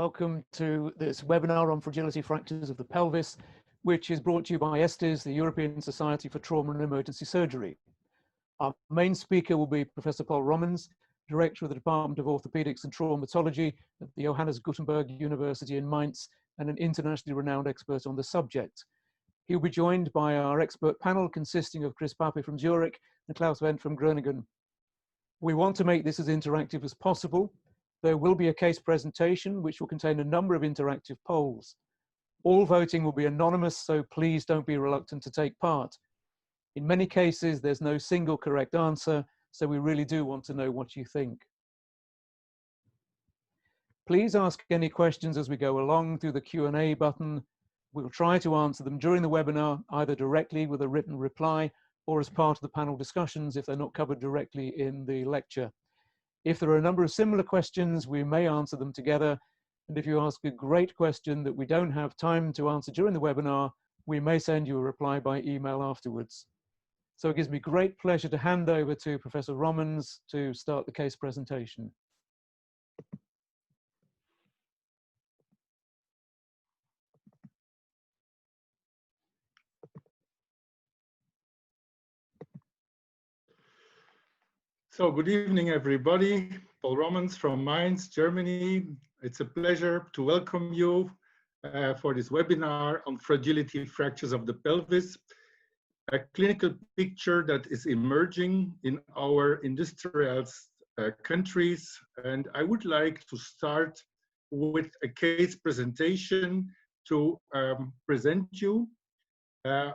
Welcome to this webinar on fragility fractures of the pelvis, which is brought to you by ESTES, the European Society for Trauma and Emergency Surgery. Our main speaker will be Professor Pol Rommens, Director of the Department of Orthopedics and Traumatology at the Johannes Gutenberg University in Mainz and an internationally renowned expert on the subject. He'll be joined by our expert panel consisting of Chris Pape from Zurich and Klaus Wendt from Groningen. We want to make this as interactive as possible. There will be a case presentation which will contain a number of interactive polls. All voting will be anonymous, so please don't be reluctant to take part. In many cases, there's no single correct answer, so we really do want to know what you think. Please ask any questions as we go along through the Q&A button. We'll try to answer them during the webinar, either directly with a written reply or as part of the panel discussions if they're not covered directly in the lecture. If there are a number of similar questions, we may answer them together. And if you ask a great question that we don't have time to answer during the webinar, we may send you a reply by email afterwards. So it gives me great pleasure to hand over to Professor Rommens to start the case presentation. So good evening, everybody. Pol Rommens from Mainz, Germany. It's a pleasure to welcome you for this webinar on fragility fractures of the pelvis, a clinical picture that is emerging in our industrial countries. And I would like to start with a case presentation to present you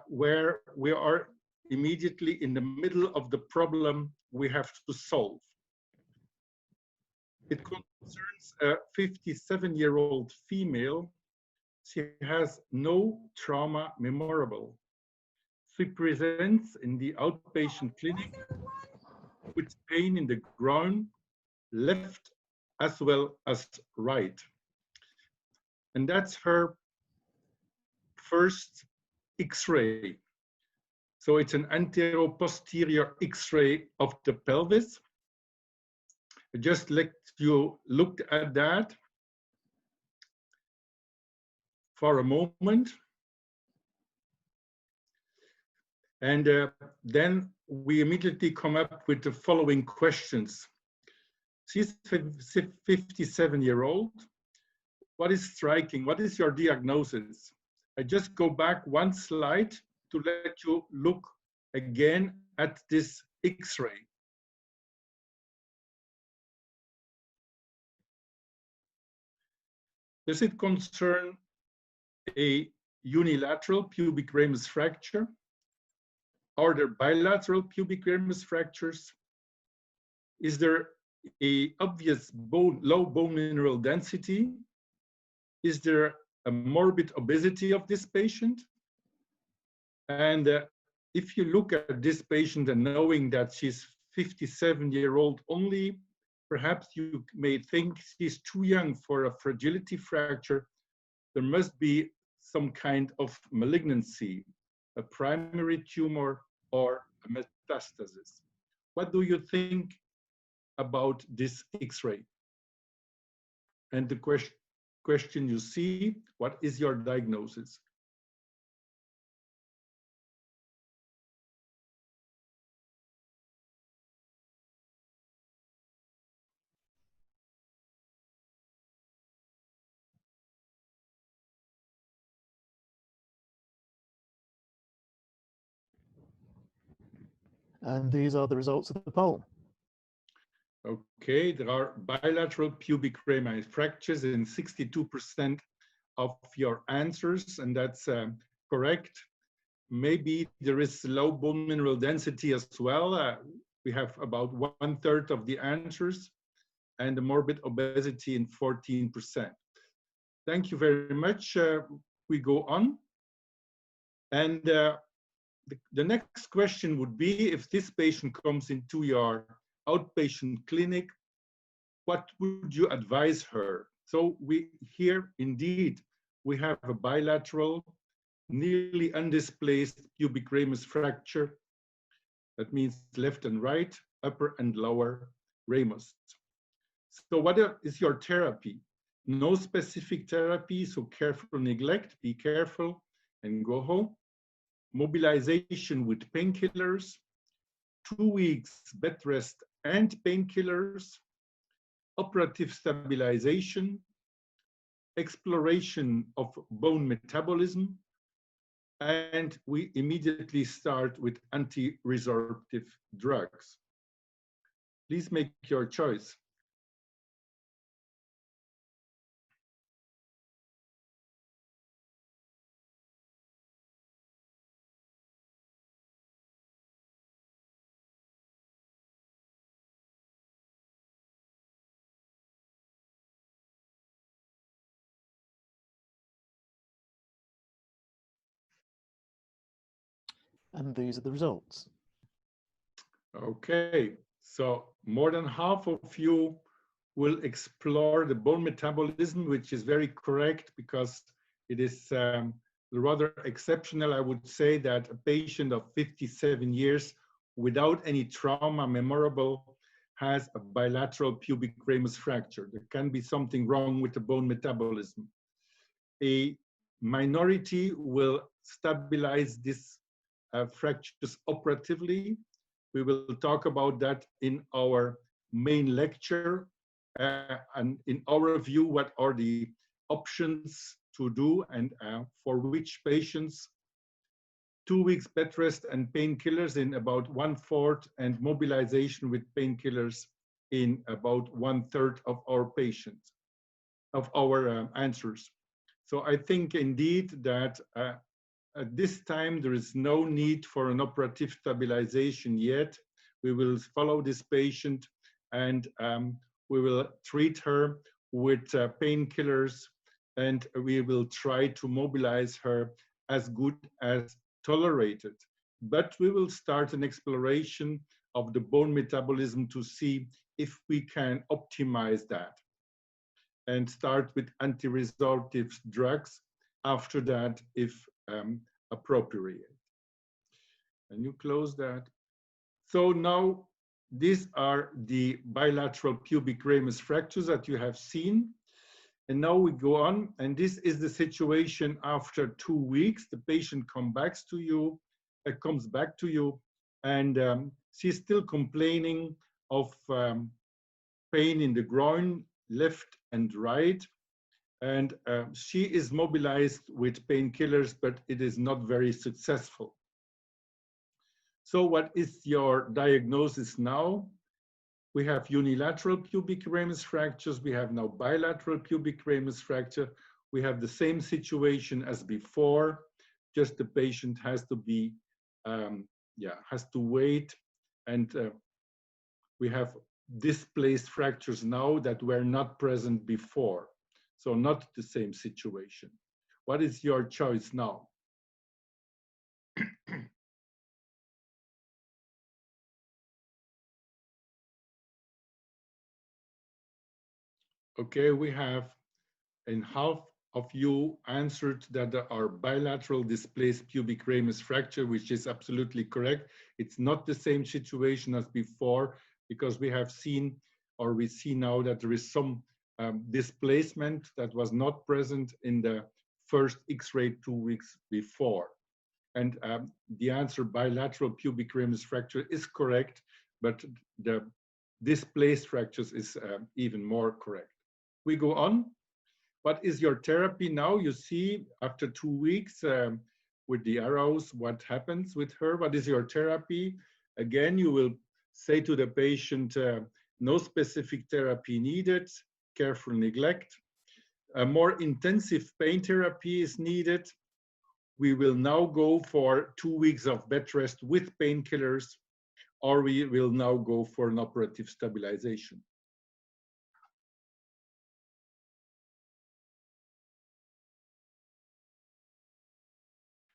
where we are immediately in the middle of the problem we have to solve. It concerns a 57-year-old female. She has no trauma memorable. She presents in the outpatient clinic with pain in the groin, left as well as right. And that's her first X-ray. So it's an anterior-posterior X-ray of the pelvis. I just let you look at that for a moment. And then we immediately come up with the following questions. She's 57-year-old. What is striking? What is your diagnosis? I just go back one slide to let you look again at this X-ray. Does it concern a unilateral pubic ramus fracture? Are there bilateral pubic ramus fractures? Is there an obvious low bone mineral density? Is there a morbid obesity of this patient? And if you look at this patient and knowing that she's 57-year-old only, perhaps you may think she's too young for a fragility fracture. There must be some kind of malignancy, a primary tumor or a metastasis. What do you think about this X-ray? And the question you see, what is your diagnosis? And these are the results of the poll. Okay, there are bilateral pubic ramus fractures in 62% of your answers, and that's correct. Maybe there is low bone mineral density as well. We have about 1/3 of the answers, and the morbid obesity in 14%. Thank you very much. We go on. And the next question would be, if this patient comes into your outpatient clinic, what would you advise her? So here indeed, we have a bilateral, nearly undisplaced pubic ramus fracture. That means left and right, upper and lower ramus. So what is your therapy? no specific therapy, so careful neglect, be careful and go home. Mobilization with painkillers, 2 weeks bed rest and painkillers, operative stabilization, exploration of bone metabolism, and we immediately start with anti-resorptive drugs. Please make your choice. And these are the results. Okay, so more than half of you will explore the bone metabolism, which is very correct because it is rather exceptional. I would say that a patient of 57 years without any trauma memorable has a bilateral pubic ramus fracture. There can be something wrong with the bone metabolism. A minority will stabilize this fractures operatively. We will talk about that in our main lecture. And in our view, what are the options to do and for which patients? 2 weeks bed rest and painkillers in about 1/4 and mobilization with painkillers in about 1/3 of our patients, of our answers. So I think indeed that at this time, there is no need for an operative stabilization yet. We will follow this patient and we will treat her with painkillers, and we will try to mobilize her as good as tolerated. But we will start an exploration of the bone metabolism to see if we can optimize that and start with anti-resorptive drugs after that if appropriate. And you close that. So now these are the bilateral pubic ramus fractures that you have seen. And now we go on, and this is the situation after 2 weeks. The patient comes back to you, and she's still complaining of pain in the groin, left and right. And she is mobilized with painkillers, but it is not very successful. So what is your diagnosis now? We have unilateral pubic ramus fractures. We have now bilateral pubic ramus fracture. We have the same situation as before, just the patient has to be, has to wait. And we have displaced fractures now that were not present before. So not the same situation. What is your choice now? Okay, we have in half of you answered that there are bilateral displaced pubic ramus fracture, which is absolutely correct. It's not the same situation as before because we have seen, or we see now that there is some displacement that was not present in the first X-ray 2 weeks before. And the answer bilateral pubic ramus fracture is correct, but the displaced fractures is even more correct. We go on. What is your therapy now? You see after 2 weeks with the arrows, what happens with her? What is your therapy? Again, you will say to the patient, no specific therapy needed, careful neglect. A more intensive pain therapy is needed. We will now go for 2 weeks of bed rest with painkillers, or we will now go for an operative stabilization.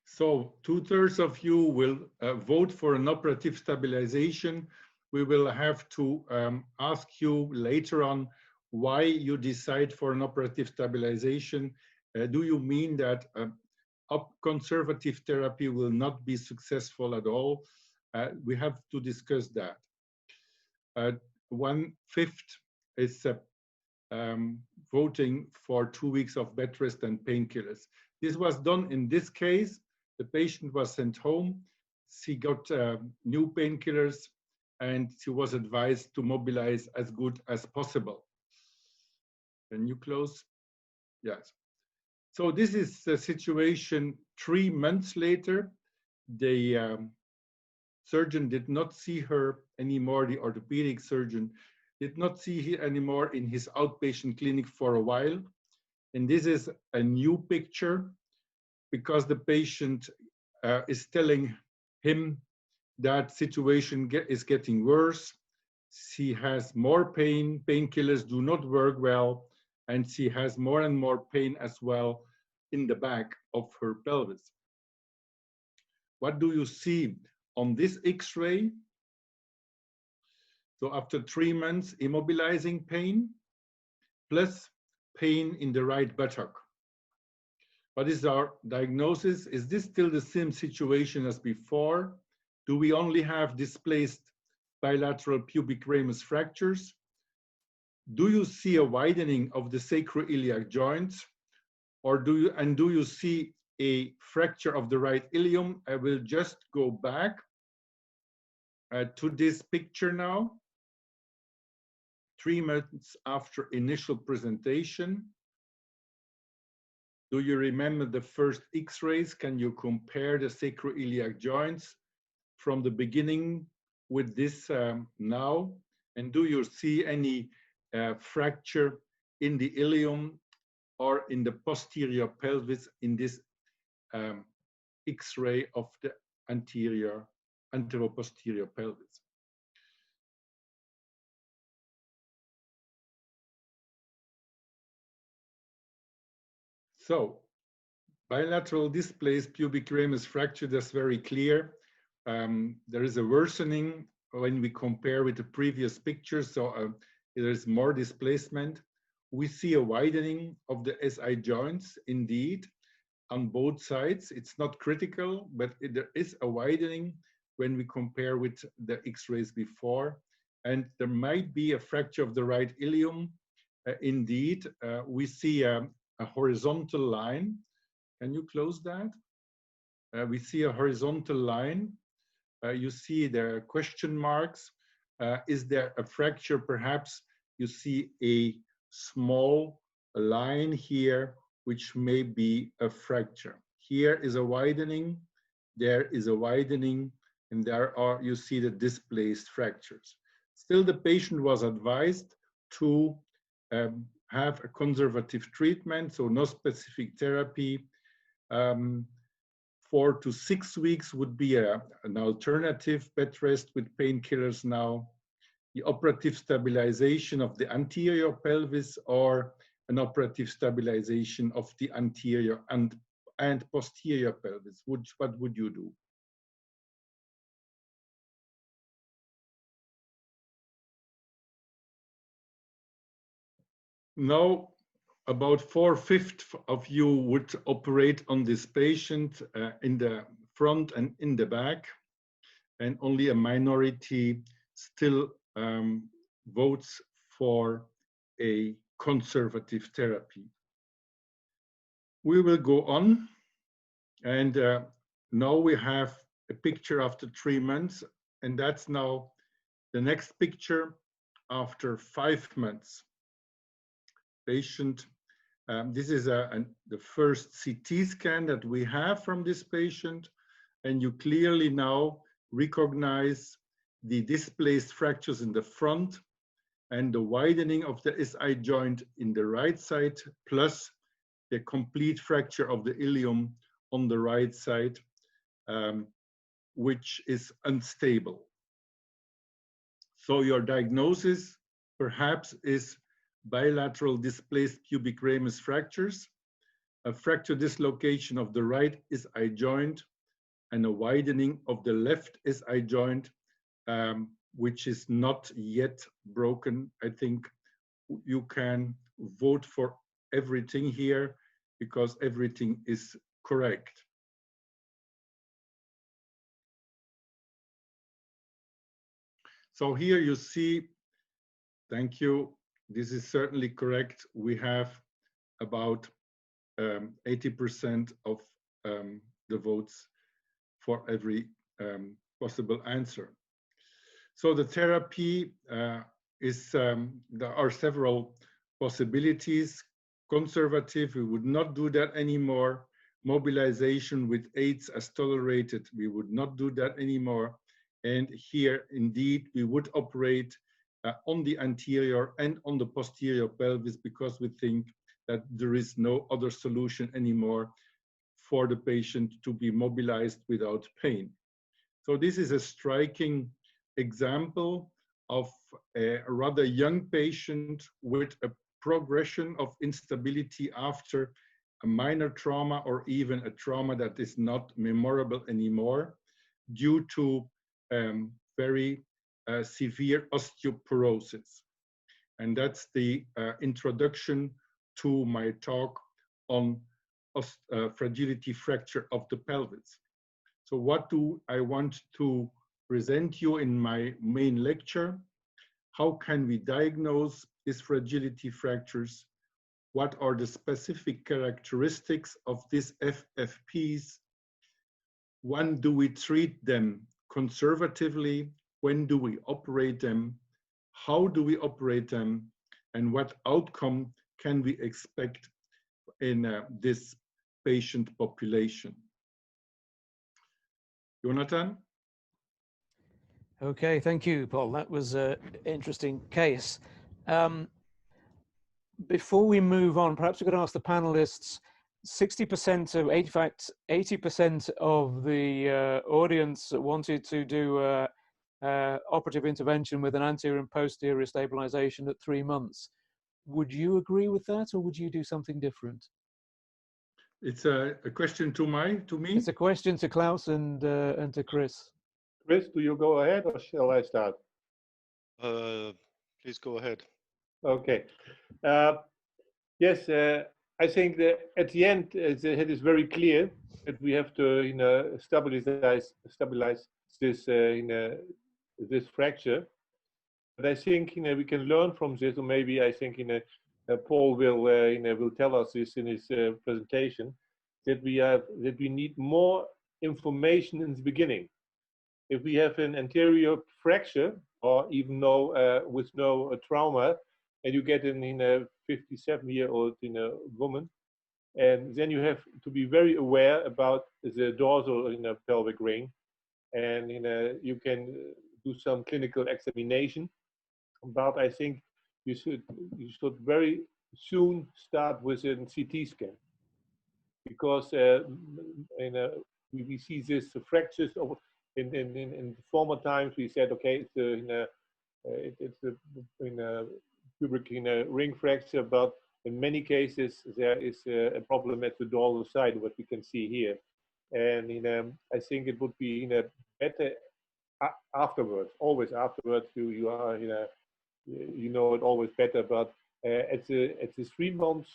So 2/3 of you will vote for an operative stabilization. We will have to ask you later on why you decide for an operative stabilization. Do you mean that conservative therapy will not be successful at all? We have to discuss that. 1/5 is voting for 2 weeks of bed rest and painkillers. This was done in this case. The patient was sent home. She got new painkillers, and she was advised to mobilize as good as possible. Can you close? Yes. So this is the situation 3 months later. The surgeon did not see her anymore. The orthopedic surgeon did not see her anymore in his outpatient clinic for a while. And this is a new picture because the patient is telling him that situation is getting worse. She has more pain, painkillers do not work well, and she has more and more pain as well in the back of her pelvis. What do you see on this X-ray? So after 3 months, immobilizing pain, plus pain in the right buttock. What is our diagnosis? Is this still the same situation as before? Do we only have displaced bilateral pubic ramus fractures? Do you see a widening of the sacroiliac joints? Or do you see a fracture of the right ilium? I will just go back to this picture now. 3 months after initial presentation. Do you remember the first X-rays? Can you compare the sacroiliac joints from the beginning with this now? And do you see any fracture in the ilium or in the posterior pelvis in this X-ray of the anteroposterior pelvis? So, bilateral displaced pubic ramus fracture, that's very clear. There is a worsening when we compare with the previous pictures, so there is more displacement. We see a widening of the SI joints, indeed, on both sides. It's not critical, but there is a widening when we compare with the X-rays before. And there might be a fracture of the right ilium. Indeed, we see a horizontal line. Can you close that? We see a horizontal line. You see the question marks. Is there a fracture? Perhaps you see a small line here, which may be a fracture. Here is a widening, there is a widening, and there are, you see the displaced fractures. Still, the patient was advised to have a conservative treatment, so no specific therapy. 4 to 6 weeks would be an alternative bed rest with painkillers now. The operative stabilization of the anterior pelvis or an operative stabilization of the anterior and posterior pelvis. What would you do? Now, about 4/5 of you would operate on this patient in the front and in the back, and only a minority still votes for a conservative therapy. We will go on, and now we have a picture after 3 months, and that's now the next picture after 5 months. Patient, this is the first CT scan that we have from this patient, and you clearly now recognize the displaced fractures in the front and the widening of the SI joint in the right side, plus the complete fracture of the ilium on the right side, which is unstable. So your diagnosis perhaps is bilateral displaced pubic ramus fractures, a fracture dislocation of the right SI joint, and a widening of the left SI joint, which is not yet broken. I think you can vote for everything here because everything is correct. So here you see, thank you, this is certainly correct. We have about 80% of the votes for every possible answer. So the therapy there are several possibilities. Conservative, we would not do that anymore. Mobilization with aids as tolerated, we would not do that anymore. And here, indeed, we would operate on the anterior and on the posterior pelvis because we think that there is no other solution anymore for the patient to be mobilized without pain. So this is a striking example of a rather young patient with a progression of instability after a minor trauma or even a trauma that is not memorable anymore due to very severe osteoporosis. And that's the introduction to my talk on fragility fracture of the pelvis. So what do I want to present you in my main lecture? How can we diagnose these fragility fractures? What are the specific characteristics of these FFPs? When do we treat them conservatively? When do we operate them? How do we operate them? And what outcome can we expect in this patient population? Jonathan? Okay, thank you, Paul. That was an interesting case. Before we move on, perhaps we could ask the panelists, 60% of, in fact, 80% of the audience wanted to do operative intervention with an anterior and posterior stabilization at 3 months. Would you agree with that, or would you do something different? It's a question to me? It's a question to Klaus and to Chris. Chris, do you go ahead or shall I start? Please go ahead. Okay. Yes, I think that at the end, it is very clear that we have to, stabilize this, this fracture. But I think, we can learn from this, or maybe I think, Paul will, will tell us this in his presentation, that we need more information in the beginning. If we have an anterior fracture, or even with no trauma, and you get in a 57-year-old woman, and then you have to be very aware about the dorsal pelvic ring, and you can do some clinical examination. But I think you should very soon start with a CT scan, because we see these fractures of. In former times, we said, okay, it's a pubic ring fracture, but in many cases there is a problem at the dorsal side, what we can see here, and I think it would be better afterwards. Always afterwards, you are it always better, but at the 3 months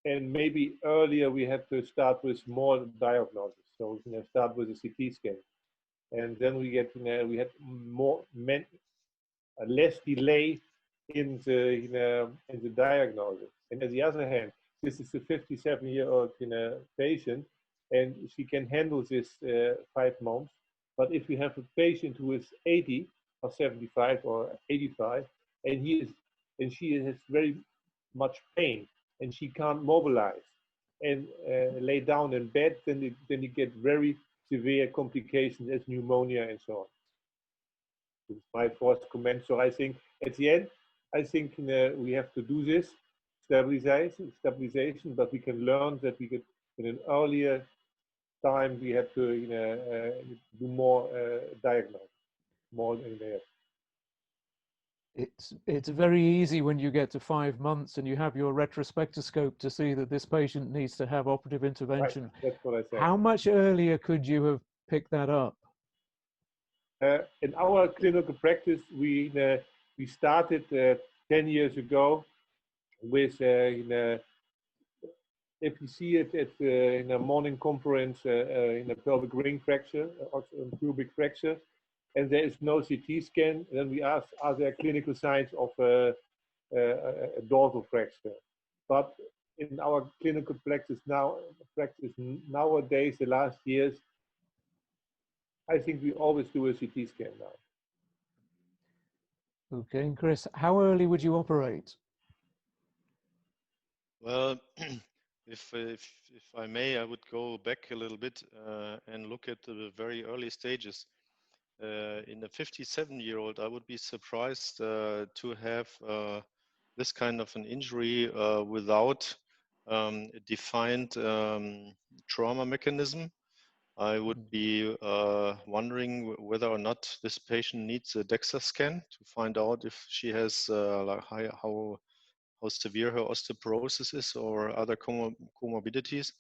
and maybe earlier, we have to start with more diagnosis. So start with a CT scan. And then we get we had less delay in the diagnosis. And on the other hand, this is a 57-year-old patient, and she can handle this 5 months. But if you have a patient who is 80 or 75 or 85, and she has very much pain, and she can't mobilize and lay down in bed, then you get very severe complications as pneumonia and so on. It's my first comment. So I think at the end, I think we have to do this stabilization, but we can learn that we could in an earlier time we have to do more diagnosis, more in there. It's very easy when you get to 5 months and you have your retrospectoscope to see that this patient needs to have operative intervention. Right. That's what I said. How much earlier could you have picked that up? In our clinical practice, we started 10 years ago with if you see it at in a morning conference in a pelvic ring fracture or pubic fracture, and there is no CT scan, then we ask, are there clinical signs of a dorsal fracture. But in our clinical practice nowadays, the last years, I think we always do a CT scan now. Okay, and Chris, how early would you operate? Well, if I may, I would go back a little bit and look at the very early stages. In a 57-year-old, I would be surprised to have this kind of an injury without a defined trauma mechanism. I would be wondering whether or not this patient needs a DEXA scan to find out if she has like how severe her osteoporosis is or other comorbidities.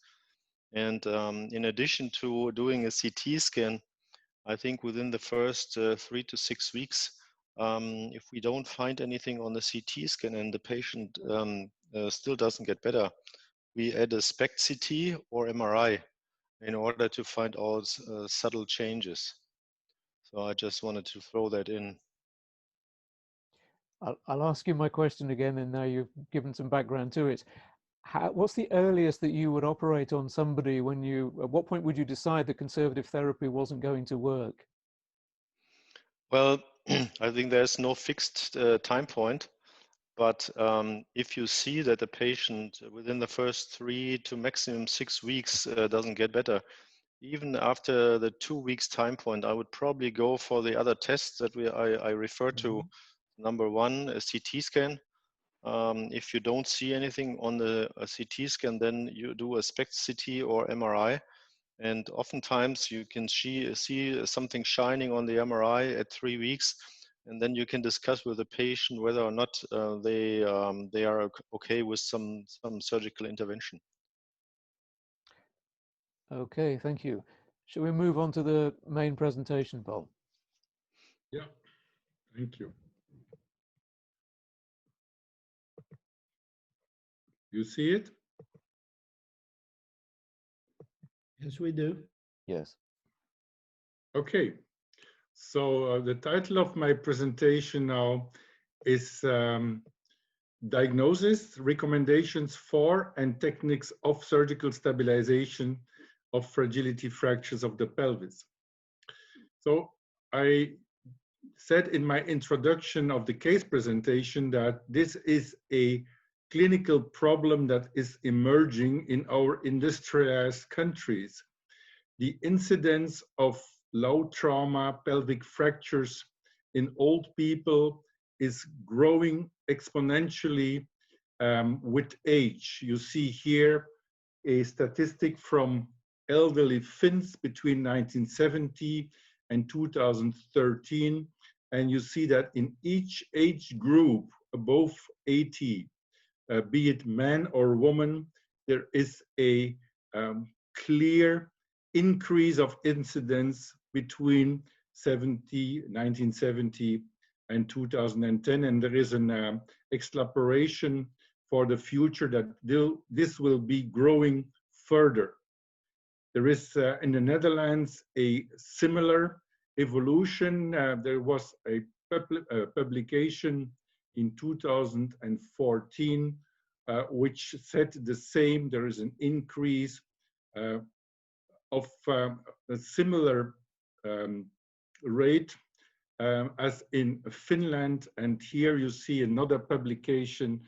And in addition to doing a CT scan, I think within the first 3 to 6 weeks, if we don't find anything on the CT scan and the patient still doesn't get better, we add a SPECT CT or MRI in order to find out subtle changes. So I just wanted to throw that in. I'll ask you my question again, and now you've given some background to it. What's the earliest that you would operate on somebody when at what point would you decide that conservative therapy wasn't going to work? Well, I think there's no fixed time point, but if you see that the patient within the first 3 to maximum 6 weeks doesn't get better, even after the 2 weeks time point, I would probably go for the other tests that I referred to. Number one, a CT scan. If you don't see anything on the CT scan, then you do a SPECT CT or MRI. And oftentimes you can see something shining on the MRI at 3 weeks. And then you can discuss with the patient whether or not they are okay with some surgical intervention. Okay, thank you. Shall we move on to the main presentation, Pol? Yeah, thank you. You see it? Yes, we do. Yes. Okay. So the title of my presentation now is Diagnosis, Recommendations for and Techniques of Surgical Stabilization of Fragility Fractures of the Pelvis. So I said in my introduction of the case presentation that this is a clinical problem that is emerging in our industrialized countries. The incidence of low trauma pelvic fractures in old people is growing exponentially with age. You see here a statistic from elderly Finns between 1970 and 2013, and you see that in each age group above 80, be it man or woman, there is a clear increase of incidence between 1970 and 2010, and there is an extrapolation for the future that this will be growing further. There is in the Netherlands a similar evolution. There was a publication in 2014 which said the same. There is an increase of a similar rate as in Finland. And here you see another publication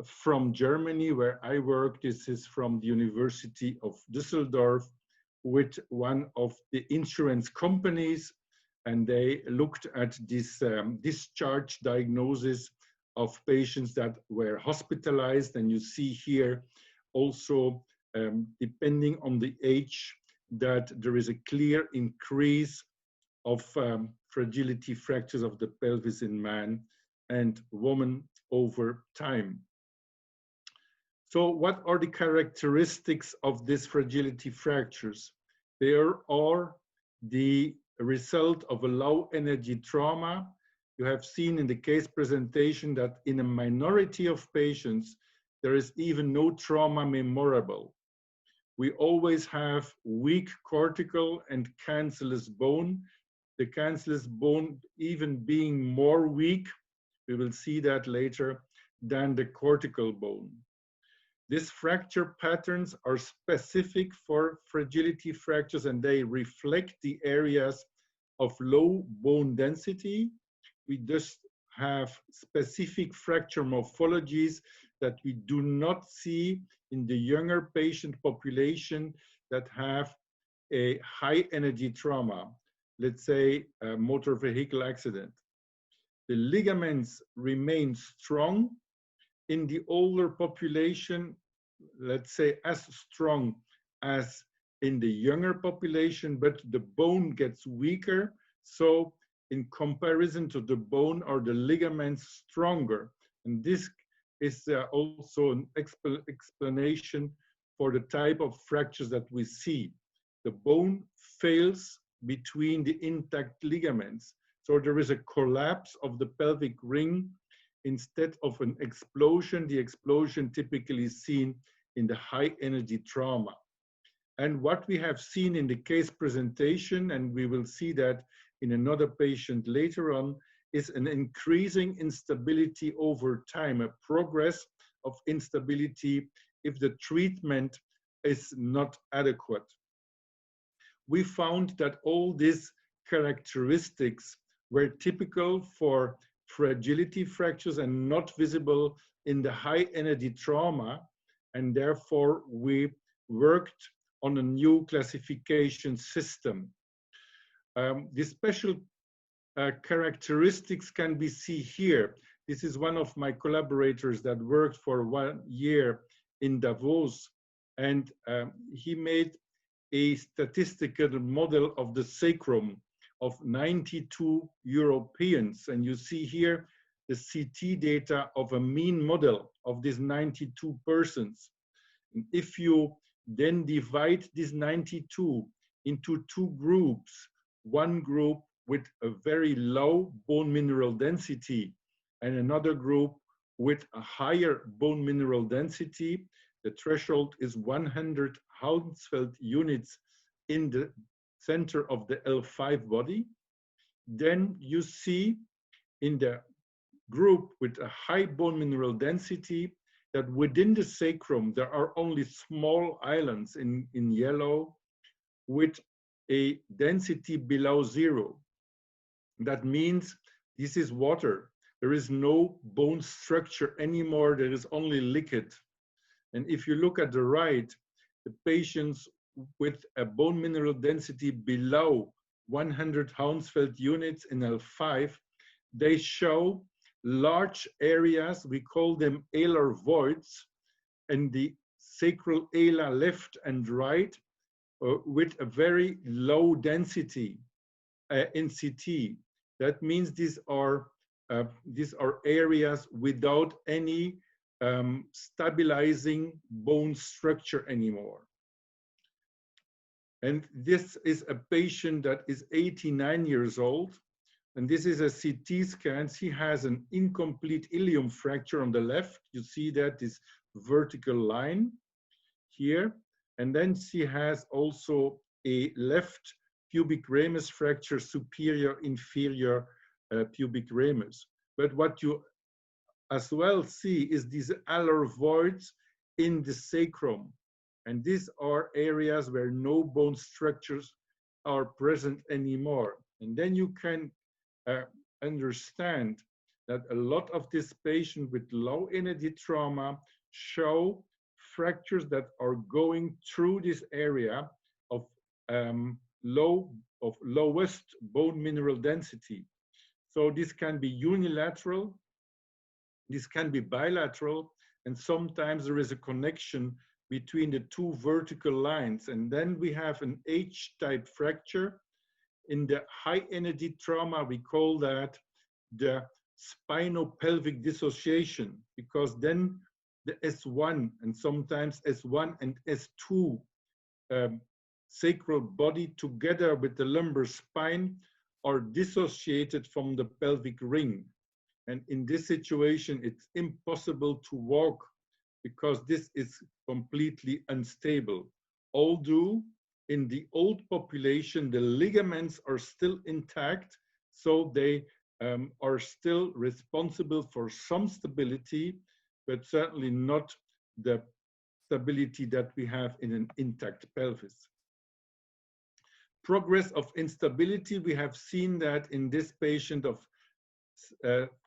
from Germany where I work. This is from the University of Düsseldorf with one of the insurance companies. And they looked at this discharge diagnosis of patients that were hospitalized. And you see here also, depending on the age, that there is a clear increase of fragility fractures of the pelvis in man and woman over time. So what are the characteristics of these fragility fractures? They are the result of a low energy trauma. You have seen in the case presentation that in a minority of patients, there is even no trauma memorable. We always have weak cortical and cancellous bone. The cancellous bone even being more weak, we will see that later, than the cortical bone. These fracture patterns are specific for fragility fractures, and they reflect the areas of low bone density. We just have specific fracture morphologies that we do not see in the younger patient population that have a high energy trauma, let's say a motor vehicle accident. The ligaments remain strong in the older population, let's say as strong as in the younger population, but the bone gets weaker. So in comparison to the bone, are the ligaments stronger? And this is also an explanation for the type of fractures that we see. The bone fails between the intact ligaments. So there is a collapse of the pelvic ring instead of an explosion. The explosion typically is seen in the high energy trauma. And what we have seen in the case presentation, and we will see that in another patient later on, is an increasing instability over time, a progress of instability if the treatment is not adequate. We found that all these characteristics were typical for fragility fractures and not visible in the high energy trauma, and therefore we worked on a new classification system. The special characteristics can be seen here. This is one of my collaborators that worked for 1 year in Davos, and he made a statistical model of the sacrum of 92 Europeans. And you see here the CT data of a mean model of these 92 persons. And if you then divide these 92 into two groups, one group with a very low bone mineral density and another group with a higher bone mineral density, the threshold is 100 Hounsfeld units in the center of the L5 body. Then you see in the group with a high bone mineral density that within the sacrum, there are only small islands in yellow with a density below 0. That means this is water. There is no bone structure anymore. There is only liquid. And if you look at the right, the patients with a bone mineral density below 100 Hounsfeld units in L5, they show large areas, we call them alar voids, in the sacral ala left and right, with a very low density in CT. That means these are areas without any stabilizing bone structure anymore. And this is a patient that is 89 years old. And this is a CT scan. He has an incomplete ilium fracture on the left. You see that this vertical line here. And then she has also a left pubic ramus fracture, superior, inferior pubic ramus. But what you as well see is these alar voids in the sacrum. And these are areas where no bone structures are present anymore. And then you can understand that a lot of these patients with low energy trauma show fractures that are going through this area of lowest bone mineral density. So this can be unilateral, this can be bilateral, and sometimes there is a connection between the two vertical lines. And then we have an H-type fracture. In the high energy trauma, we call that the spinopelvic dissociation, because then the S1 and sometimes S1 and S2 sacral body together with the lumbar spine are dissociated from the pelvic ring. And in this situation, it's impossible to walk because this is completely unstable. Although in the old population, the ligaments are still intact, so they are still responsible for some stability, but certainly not the stability that we have in an intact pelvis. Progress of instability, we have seen that in this patient of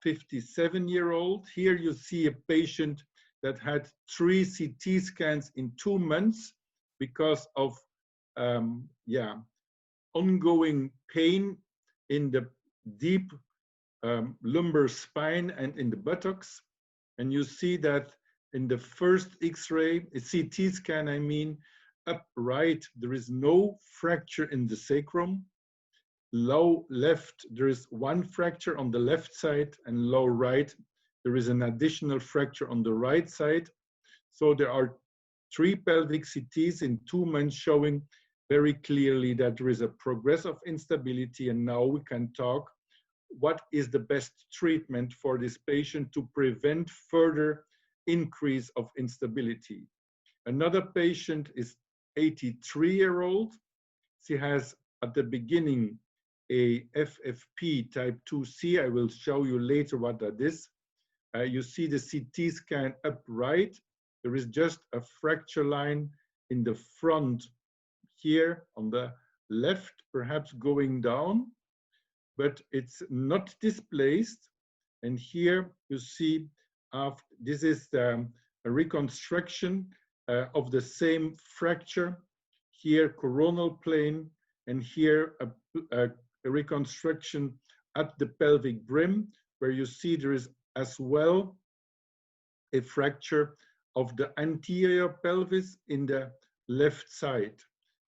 57-year-old. Here you see a patient that had 3 CT scans in 2 months because of ongoing pain in the deep lumbar spine and in the buttocks. And you see that in the first X-ray, CT scan, I mean, upright, there is no fracture in the sacrum. Low left, there is 1 fracture on the left side, and low right, there is an additional fracture on the right side. So there are 3 pelvic CTs in 2 months showing very clearly that there is a progress of instability, and now we can talk what is the best treatment for this patient to prevent further increase of instability. Another patient is 83-year-old. She has at the beginning a FFP type 2C. I will show you later what that is. You see the CT scan upright. There is just a fracture line in the front here on the left, perhaps going down, but it's not displaced. And here you see, this is a reconstruction of the same fracture. Here, coronal plane, and here a reconstruction at the pelvic brim, where you see there is as well a fracture of the anterior pelvis in the left side.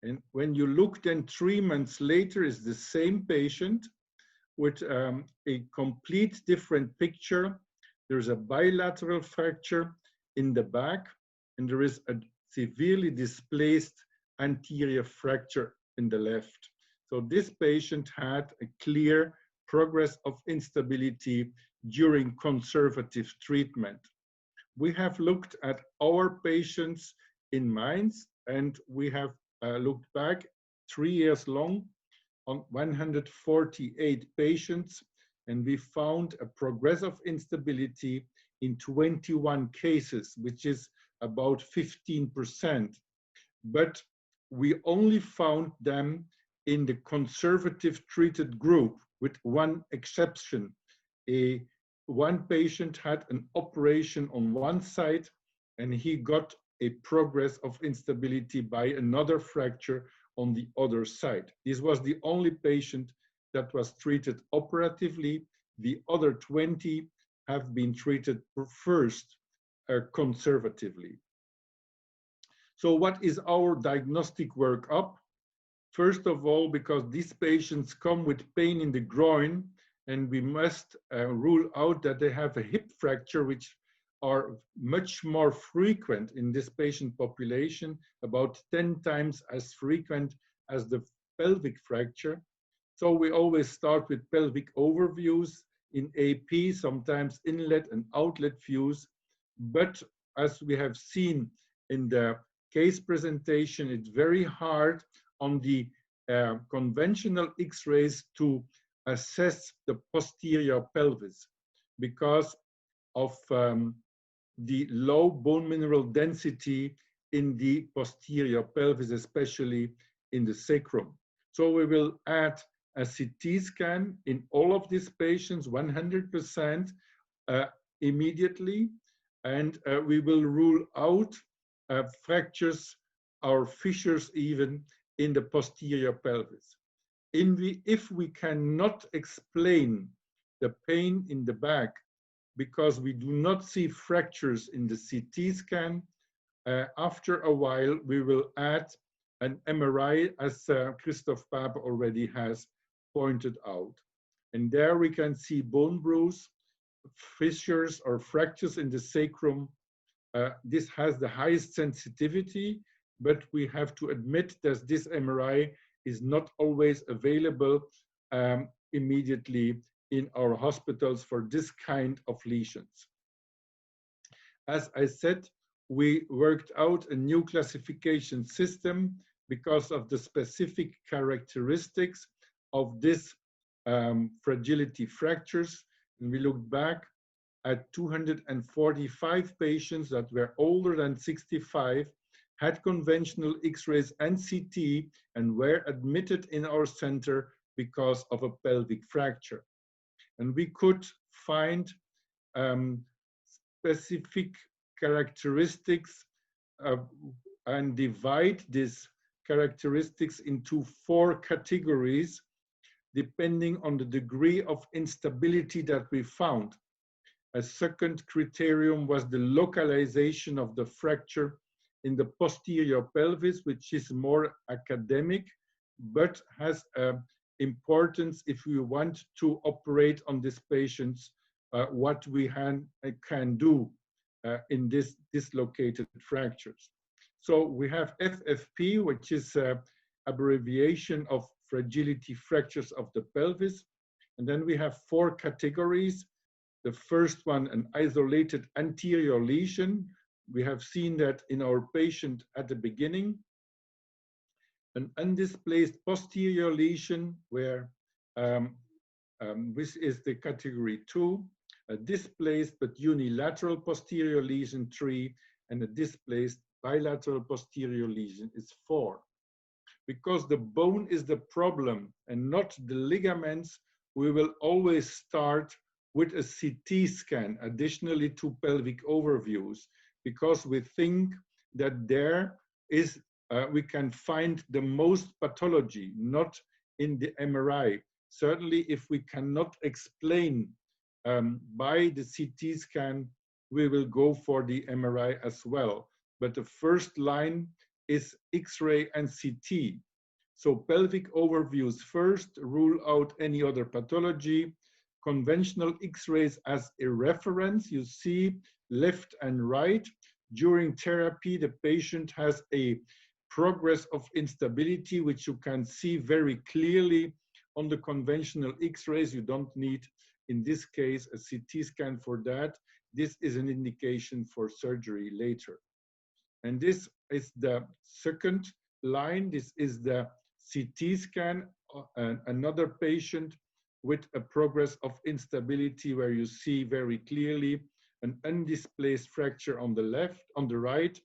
And when you look then 3 months later, is the same patient with a complete different picture. There's a bilateral fracture in the back, and there is a severely displaced anterior fracture in the left. So this patient had a clear progress of instability during conservative treatment. We have looked at our patients in Mainz, and we have looked back 3 years long on 148 patients, and we found a progressive instability in 21 cases, which is about 15%. But we only found them in the conservative treated group, with 1 exception. One patient had an operation on one side, and he got a progress of instability by another fracture on the other side. This was the only patient that was treated operatively. The other 20 have been treated first conservatively. So what is our diagnostic workup? First of all, because these patients come with pain in the groin, and we must rule out that they have a hip fracture, which are much more frequent in this patient population, about 10 times as frequent as the pelvic fracture. So we always start with pelvic overviews in AP, sometimes inlet and outlet views. But as we have seen in the case presentation, it's very hard on the conventional X-rays to assess the posterior pelvis because of the low bone mineral density in the posterior pelvis, especially in the sacrum. So we will add a CT scan in all of these patients, 100% immediately, and we will rule out fractures or fissures even in the posterior pelvis. If we cannot explain the pain in the back because we do not see fractures in the CT scan, after a while we will add an MRI, as Christoph Pape already has pointed out. And there we can see bone bruise, fissures or fractures in the sacrum. This has the highest sensitivity, but we have to admit that this MRI is not always available immediately in our hospitals for this kind of lesions. As I said, we worked out a new classification system because of the specific characteristics of this fragility fractures. And we looked back at 245 patients that were older than 65, had conventional X-rays and CT, and were admitted in our center because of a pelvic fracture. And we could find specific characteristics and divide these characteristics into 4 categories, depending on the degree of instability that we found. A second criterion was the localization of the fracture in the posterior pelvis, which is more academic, but has importance if we want to operate on these patients, what we can do in this dislocated fractures. So we have FFP, which is an abbreviation of fragility fractures of the pelvis. And then we have 4 categories. The first one, an isolated anterior lesion. We have seen that in our patient at the beginning. An undisplaced posterior lesion, where this is the category 2, a displaced but unilateral posterior lesion 3, and a displaced bilateral posterior lesion is 4. Because the bone is the problem and not the ligaments, we will always start with a CT scan, additionally to pelvic overviews, because we think that there is, we can find the most pathology, not in the MRI. Certainly, if we cannot explain by the CT scan, we will go for the MRI as well. But the first line is X-ray and CT. So pelvic overviews first, rule out any other pathology. Conventional X-rays as a reference, you see left and right. During therapy, the patient has a progress of instability, which you can see very clearly on the conventional X-rays. You don't need, in this case, a CT scan for that. This is an indication for surgery later. And this is the second line. This is the CT scan, another patient with a progress of instability where you see very clearly an undisplaced fracture on the left, on the right,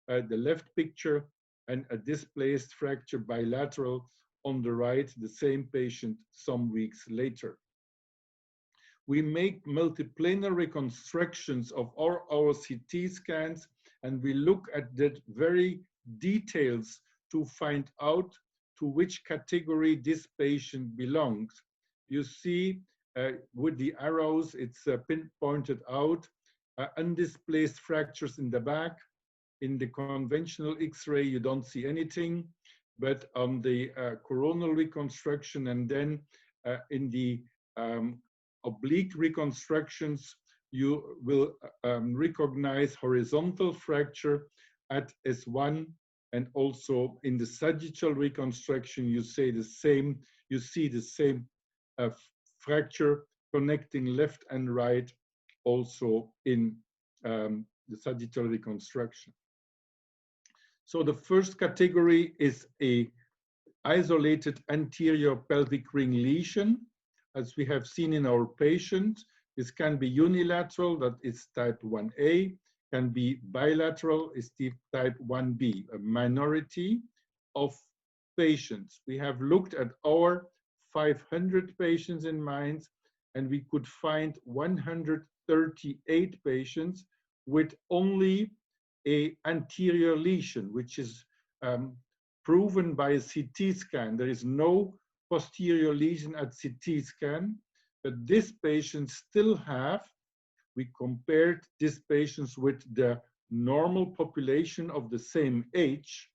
the left picture, and a displaced fracture bilateral on the right, the same patient some weeks later. We make multiplanar reconstructions of all our CT scans, and we look at that very details to find out to which category this patient belongs. You see with the arrows, it's pinpointed out, undisplaced fractures in the back. In the conventional X-ray, you don't see anything, but on the coronal reconstruction and then in the oblique reconstructions, you will recognize horizontal fracture at S1, and also in the sagittal reconstruction, you see the same fracture connecting left and right, also in the sagittal reconstruction. So the first category is a isolated anterior pelvic ring lesion, as we have seen in our patient. This can be unilateral, that is type 1A, can be bilateral, is type 1B, a minority of patients. We have looked at our 500 patients in Mainz, and we could find 138 patients with only an anterior lesion, which is proven by a CT scan. There is no posterior lesion at CT scan, but these patients still have, we compared these patients with the normal population of the same age.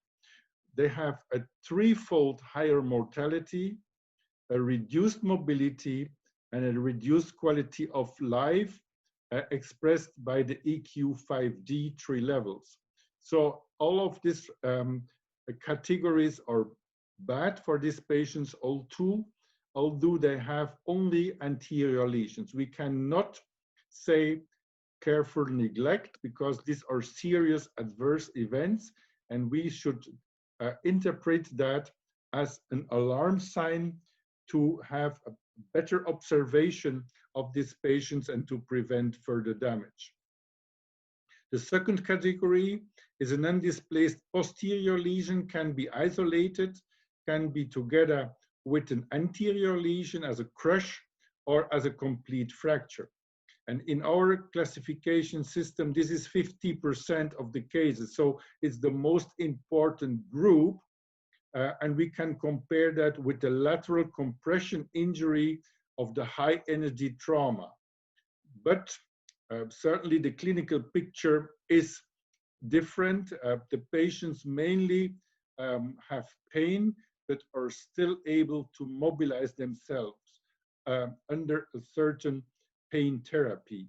They have a 3-fold higher mortality, a reduced mobility, and a reduced quality of life expressed by the EQ5D 3 levels. So all of these categories are bad for these patients, although they have only anterior lesions. We cannot say careful neglect, because these are serious adverse events, and we should interpret that as an alarm sign to have a better observation of these patients and to prevent further damage. The second category is an undisplaced posterior lesion, can be isolated, can be together with an anterior lesion as a crush or as a complete fracture. And in our classification system, this is 50% of the cases. So it's the most important group. And we can compare that with the lateral compression injury of the high energy trauma. But certainly the clinical picture is different. The patients mainly have pain, but are still able to mobilize themselves under a certain pain therapy.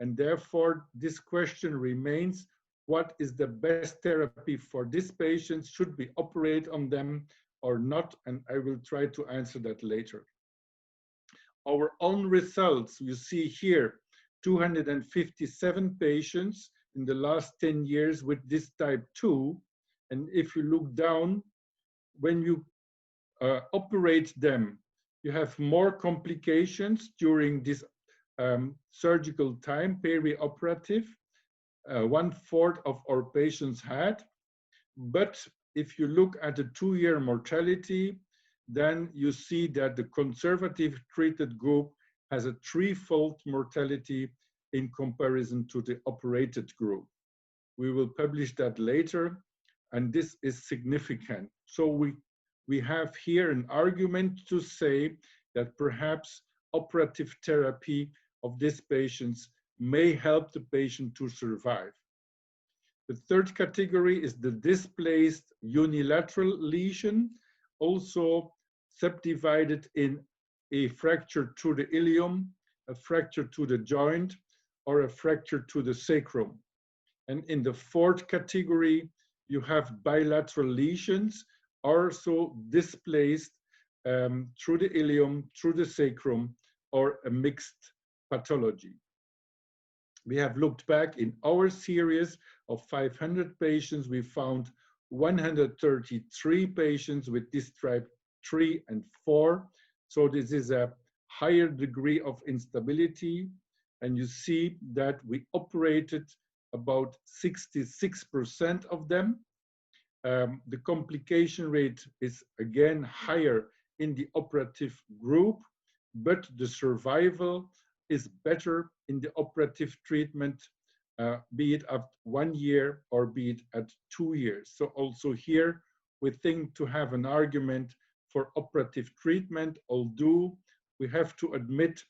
And therefore, this question remains, what is the best therapy for these patients? Should we operate on them or not? And I will try to answer that later. Our own results, you see here, 257 patients in the last 10 years with this type 2. And if you look down, when you operate them, you have more complications during this surgical time, perioperative. 1/4 of our patients had. But if you look at the 2-year mortality, then you see that the conservative treated group has a 3-fold mortality in comparison to the operated group. We will publish that later, and this is significant. So we have here an argument to say that perhaps operative therapy of these patients may help the patient to survive. The third category is the displaced unilateral lesion, also subdivided in a fracture to the ilium, a fracture to the joint, or a fracture to the sacrum. And in the fourth category, you have bilateral lesions, also displaced through the ilium, through the sacrum, or a mixed pathology. We have looked back in our series of 500 patients. We found 133 patients with this type 3 and 4. So this is a higher degree of instability. And you see that we operated about 66% of them. The complication rate is again higher in the operative group, but the survival is better in the operative treatment, be it at 1 year or be it at 2 years. So also here, we think to have an argument for operative treatment, although we have to admit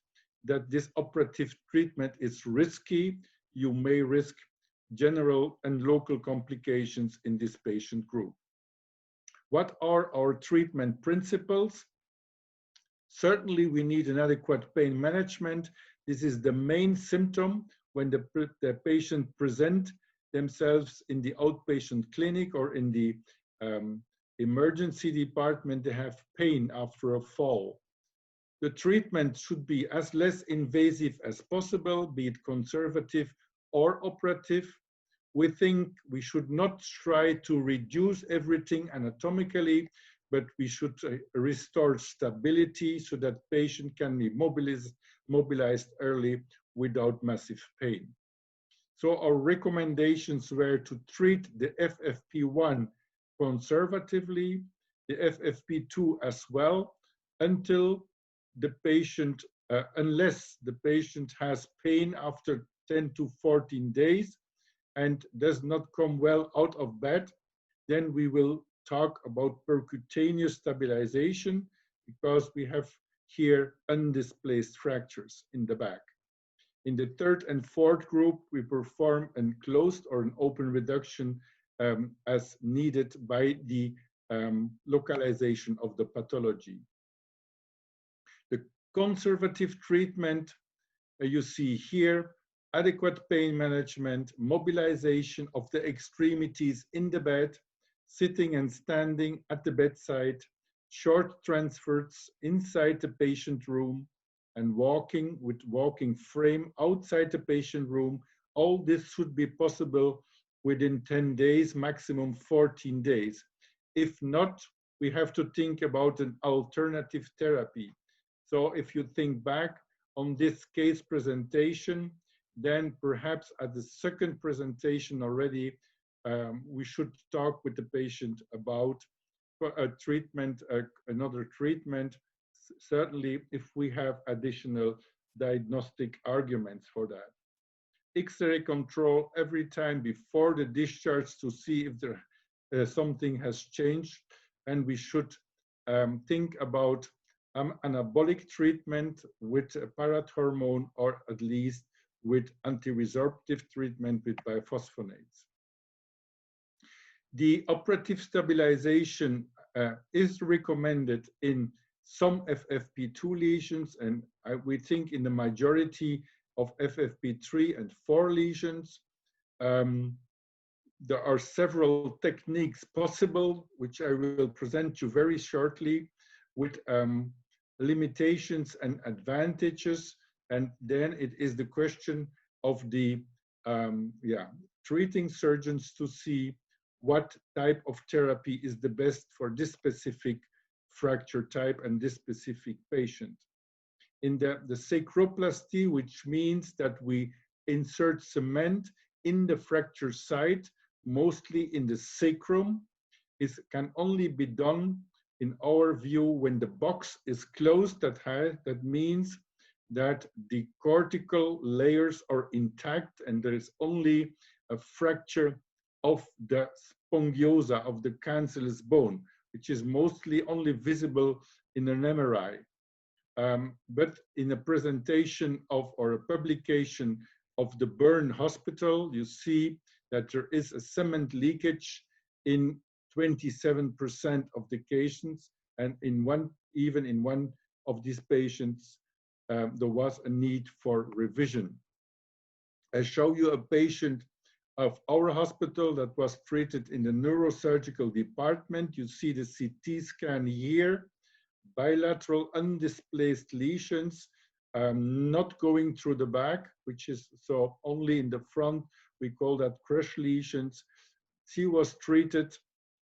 that this operative treatment is risky. You may risk general and local complications in this patient group. What are our treatment principles? Certainly, we need an adequate pain management. This is the main symptom when the patient present themselves in the outpatient clinic or in the emergency department. They have pain after a fall. The treatment should be as less invasive as possible, be it conservative or operative. We think we should not try to reduce everything anatomically, but we should restore stability so that patient can be mobilized early without massive pain. So our recommendations were to treat the FFP1 conservatively, the FFP2 as well, until the patient, unless the patient has pain after 10 to 14 days and does not come well out of bed, then we will talk about percutaneous stabilization, because we have here undisplaced fractures in the back. In the third and fourth group, we perform a closed or an open reduction as needed by the localization of the pathology. The conservative treatment you see here, adequate pain management, mobilization of the extremities in the bed, sitting and standing at the bedside, short transfers inside the patient room, and walking with walking frame outside the patient room. All this should be possible within 10 days, maximum 14 days. If not, we have to think about an alternative therapy. So if you think back on this case presentation, then perhaps at the second presentation already, we should talk with the patient about a treatment, another treatment, certainly if we have additional diagnostic arguments for that. X-ray control every time before the discharge to see if there something has changed, and we should think about anabolic treatment with a parathormone, or at least with anti-resorptive treatment with biphosphonates. The operative stabilization is recommended in some FFP2 lesions, and we think in the majority of FFP3 and 4 lesions. There are several techniques possible, which I will present you very shortly, with limitations and advantages. And then it is the question of the treating surgeons to see what type of therapy is the best for this specific fracture type and this specific patient. In the sacroplasty, which means that we insert cement in the fracture site, mostly in the sacrum, can only be done, in our view, when the box is closed. That means that the cortical layers are intact and there is only a fracture of the spongiosa, of the cancellous bone, which is mostly only visible in an MRI. But in a presentation of, or a publication of the Bern Hospital, you see that there is a cement leakage in 27% of the cases, and even in one of these patients, there was a need for revision. I show you a patient of our hospital that was treated in the neurosurgical department. You see the CT scan here, bilateral undisplaced lesions, not going through the back, which is so only in the front. We call that crush lesions. She was treated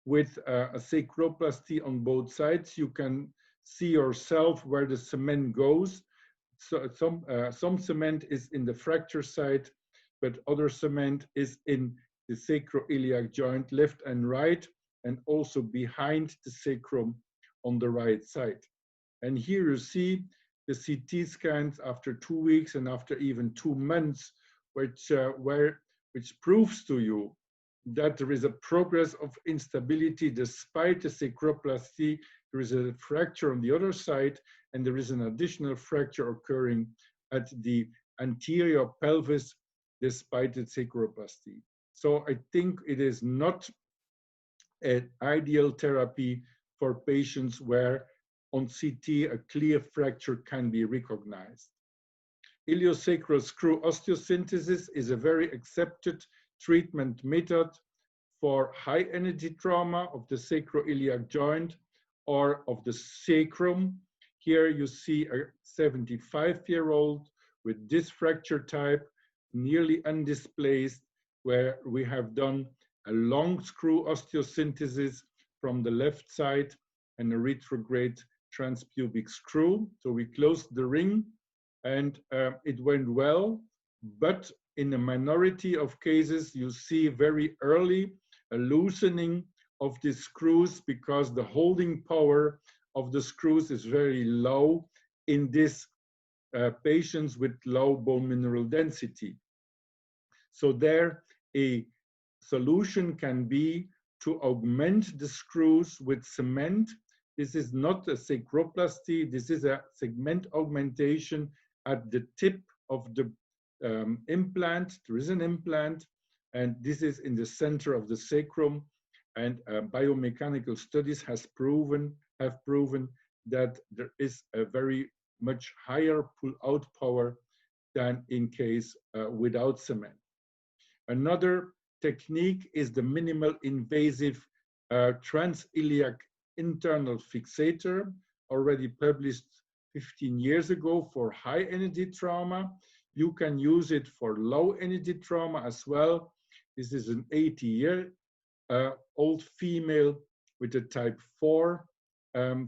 with a sacroplasty on both sides. You can see yourself where the cement goes. So some cement is in the fracture site, but other cement is in the sacroiliac joint, left and right, and also behind the sacrum on the right side. And here you see the CT scans after 2 weeks and after even 2 months, which proves to you that there is a progress of instability despite the sacroplasty. There is a fracture on the other side, and there is an additional fracture occurring at the anterior pelvis despite the sacroplasty. So I think it is not an ideal therapy for patients where on CT a clear fracture can be recognized. Iliosacral screw osteosynthesis is a very accepted treatment method for high energy trauma of the sacroiliac joint or of the sacrum. Here you see a 75-year-old with this fracture type, nearly undisplaced, where we have done a long screw osteosynthesis from the left side and a retrograde transpubic screw. So we closed the ring and it went well, but in a minority of cases, you see very early a loosening of the screws because the holding power of the screws is very low in these patients with low bone mineral density. So there, a solution can be to augment the screws with cement. This is not a sacroplasty. This is a segment augmentation at the tip of the implant. There is an implant, and this is in the center of the sacrum. And biomechanical studies have proven that there is a very much higher pull-out power than in case without cement. Another technique is the minimal invasive transiliac internal fixator, already published 15 years ago for high energy trauma. You can use it for low energy trauma as well. This is an 80-year-old female with a type 4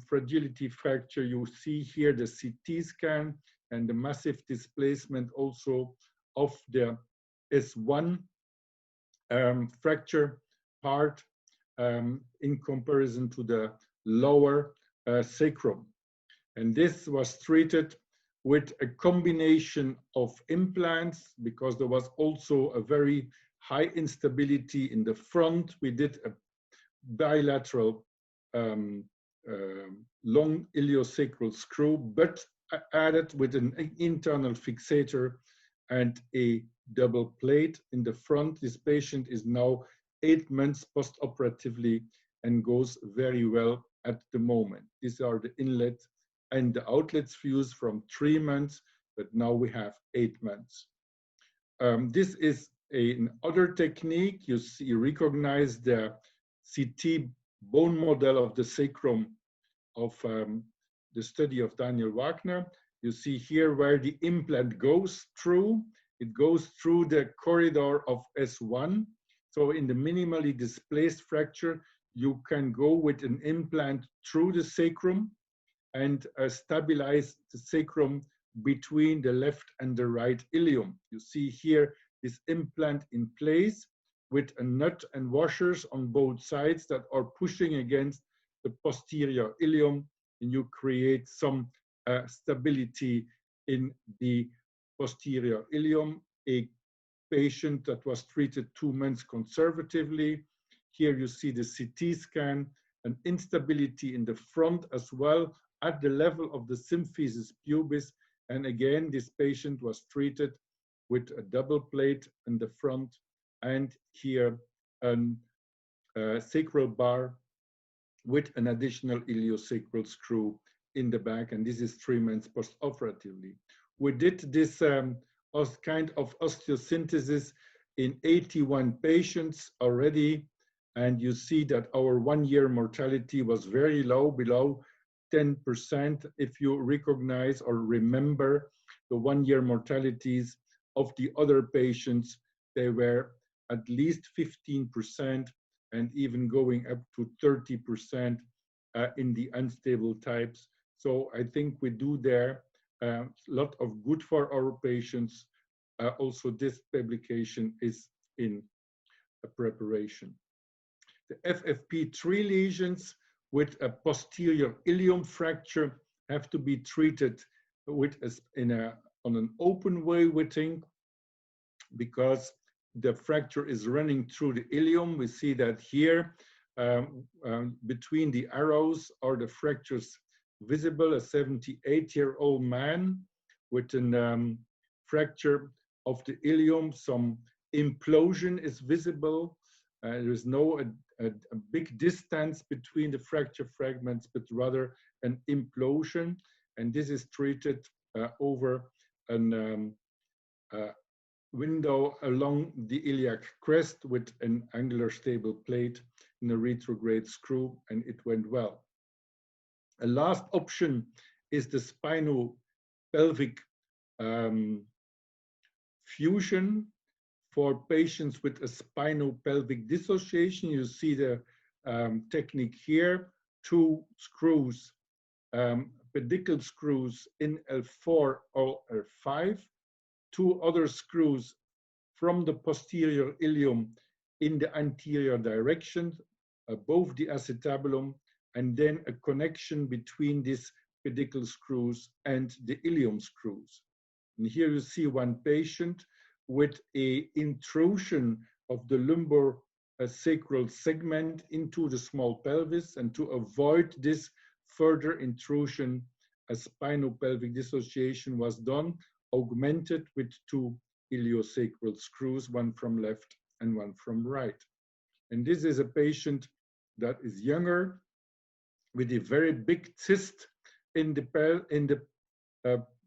fragility fracture. You see here the CT scan and the massive displacement also of the S1 fracture part in comparison to the lower sacrum. And this was treated with a combination of implants because there was also a very high instability in the front. We did a bilateral long iliosacral screw, but added with an internal fixator and a double plate in the front. This patient is now 8 months post-operatively and goes very well at the moment. These are the inlet and the outlets views from 3 months, but now we have 8 months. This is another technique. You recognize the CT bone model of the sacrum of the study of Daniel Wagner. You see here where the implant goes through. It goes through the corridor of S1. So in the minimally displaced fracture, you can go with an implant through the sacrum and stabilize the sacrum between the left and the right ilium. You see here this implant in place with a nut and washers on both sides that are pushing against the posterior ilium, and you create some stability in the posterior ilium. A patient that was treated 2 months conservatively. Here you see the CT scan, an instability in the front as well at the level of the symphysis pubis. And again, this patient was treated with a double plate in the front and here a sacral bar with an additional iliosacral screw in the back. And this is 3 months post-operatively. We did this kind of osteosynthesis in 81 patients already. And you see that our 1-year mortality was very low, below 10%. If you recognize or remember the 1-year mortalities of the other patients, they were at least 15% and even going up to 30% in the unstable types. So I think we do there a lot of good for our patients. Also, this publication is in preparation. The FFP3 lesions with a posterior ilium fracture have to be treated with on an open way, we think, because the fracture is running through the ilium. We see that here between the arrows are the fractures visible. A 78-year-old man with a fracture of the ilium, some implosion is visible. There is no a big distance between the fracture fragments, but rather an implosion. And this is treated over a window along the iliac crest with an angular stable plate and a retrograde screw, and it went well. A last option is the spinopelvic fusion for patients with a spinopelvic dissociation. You see the technique here, 2 screws, pedicle screws in L4 or L5, 2 other screws from the posterior ilium in the anterior direction above the acetabulum, and then a connection between these pedicle screws and the ilium screws. And here you see one patient with an intrusion of the lumbar sacral segment into the small pelvis, and to avoid this further intrusion, a spinopelvic dissociation was done, augmented with 2 iliosacral screws, one from left and one from right. And this is a patient that is younger with a very big cyst in the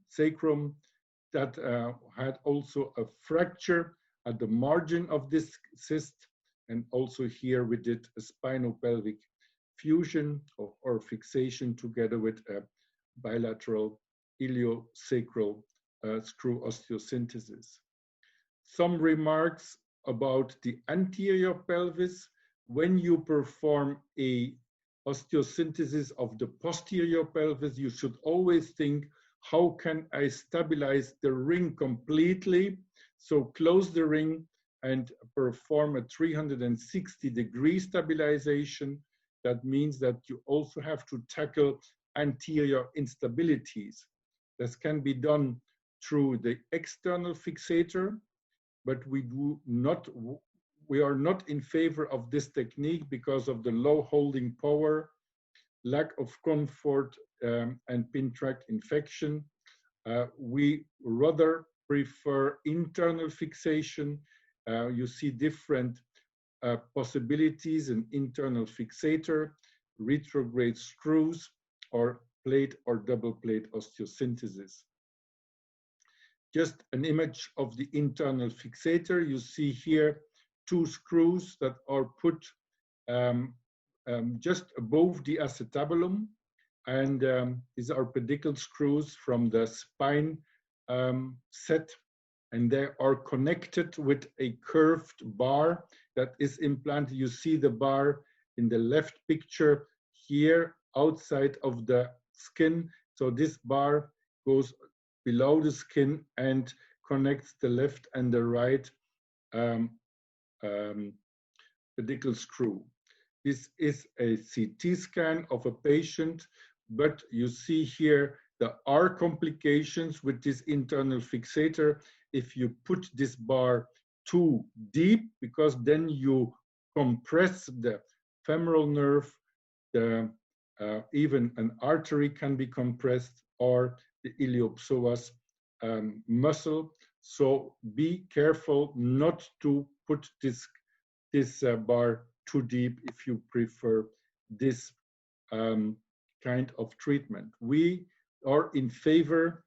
sacrum that had also a fracture at the margin of this cyst. And also here we did a spinopelvic fusion or fixation together with a bilateral iliosacral screw osteosynthesis. Some remarks about the anterior pelvis. When you perform a osteosynthesis of the posterior pelvis, you should always think, how can I stabilize the ring completely? So close the ring and perform a 360-degree stabilization. That means that you also have to tackle anterior instabilities. This can be done through the external fixator, but we are not in favor of this technique because of the low holding power, lack of comfort, and pin tract infection. We rather prefer internal fixation. You see different possibilities: an internal fixator, retrograde screws, or plate or double plate osteosynthesis. Just an image of the internal fixator. You see here 2 screws that are put just above the acetabulum, and these are pedicle screws from the spine set, and they are connected with a curved bar that is implanted. You see the bar in the left picture here outside of the skin. So this bar goes below the skin and connects the left and the right pedicle screw. This is a CT scan of a patient, but you see here there are complications with this internal fixator if you put this bar too deep, because then you compress the femoral nerve, even an artery can be compressed, or the iliopsoas muscle. So be careful not to put this bar too deep if you prefer this kind of treatment. We are in favor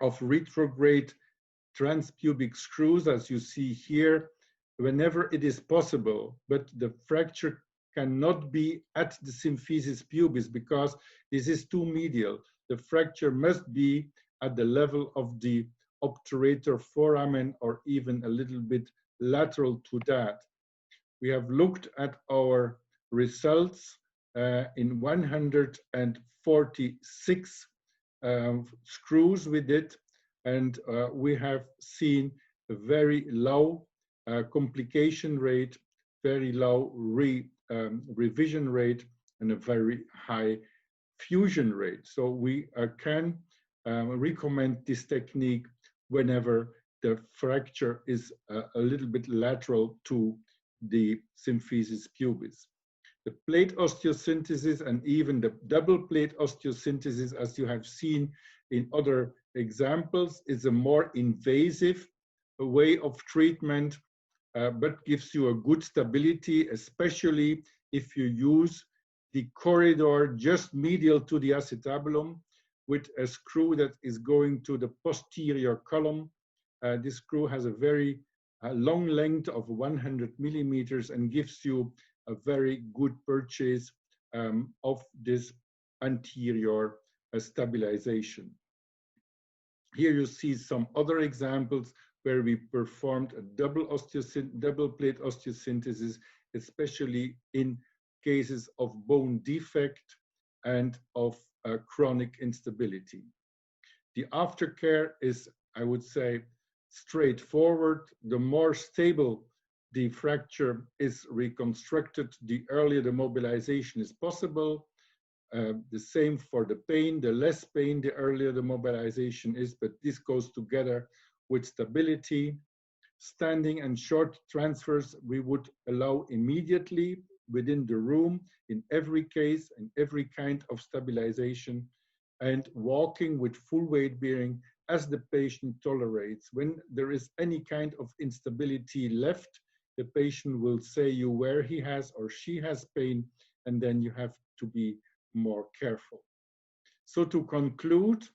of retrograde transpubic screws, as you see here, whenever it is possible, but the fracture cannot be at the symphysis pubis because this is too medial. The fracture must be at the level of the obturator foramen or even a little bit lateral to that. We have looked at our results in 146 screws we did, and we have seen a very low complication rate, very low revision rate, and a very high fusion rate. So we can recommend this technique whenever the fracture is a little bit lateral to the symphysis pubis. The plate osteosynthesis and even the double plate osteosynthesis, as you have seen in other examples, is a more invasive way of treatment, but gives you a good stability, especially if you use the corridor just medial to the acetabulum with a screw that is going to the posterior column. This screw has a very long length of 100 millimeters and gives you a very good purchase of this anterior stabilization. Here you see some other examples where we performed a double plate osteosynthesis, especially in cases of bone defect and of chronic instability. The aftercare is, I would say, straightforward. The more stable the fracture is reconstructed, the earlier the mobilization is possible. The same for the pain. The less pain, the earlier the mobilization is, but this goes together with stability. Standing and short transfers we would allow immediately within the room in every case and every kind of stabilization, and walking with full weight bearing as the patient tolerates. When there is any kind of instability left, the patient will say you where he has or she has pain, and then you have to be more careful. So to conclude,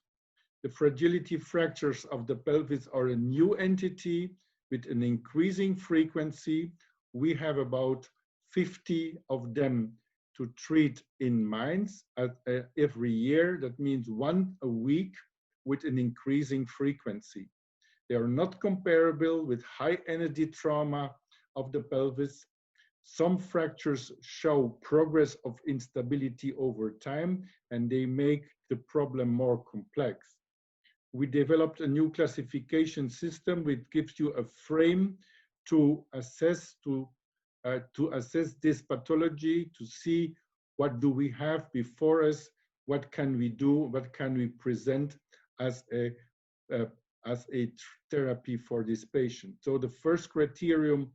the fragility fractures of the pelvis are a new entity with an increasing frequency. We have about 50 of them to treat in Mainz every year. That means 1 a week with an increasing frequency. They are not comparable with high energy trauma of the pelvis. Some fractures show progress of instability over time, and they make the problem more complex. We developed a new classification system which gives you a frame to assess this pathology, to see what do we have before us, what can we do, what can we present as a therapy for this patient. So the first criterion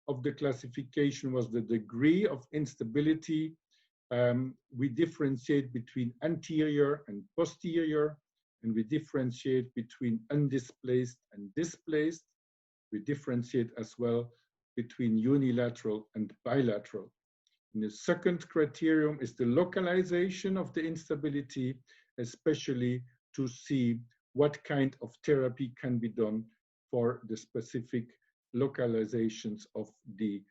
of the classification was the degree of instability. We differentiate between anterior and posterior, and we differentiate between undisplaced and displaced. We differentiate as well between unilateral and bilateral. And the second criterion is the localization of the instability, especially to see what kind of therapy can be done for the specific localizations of the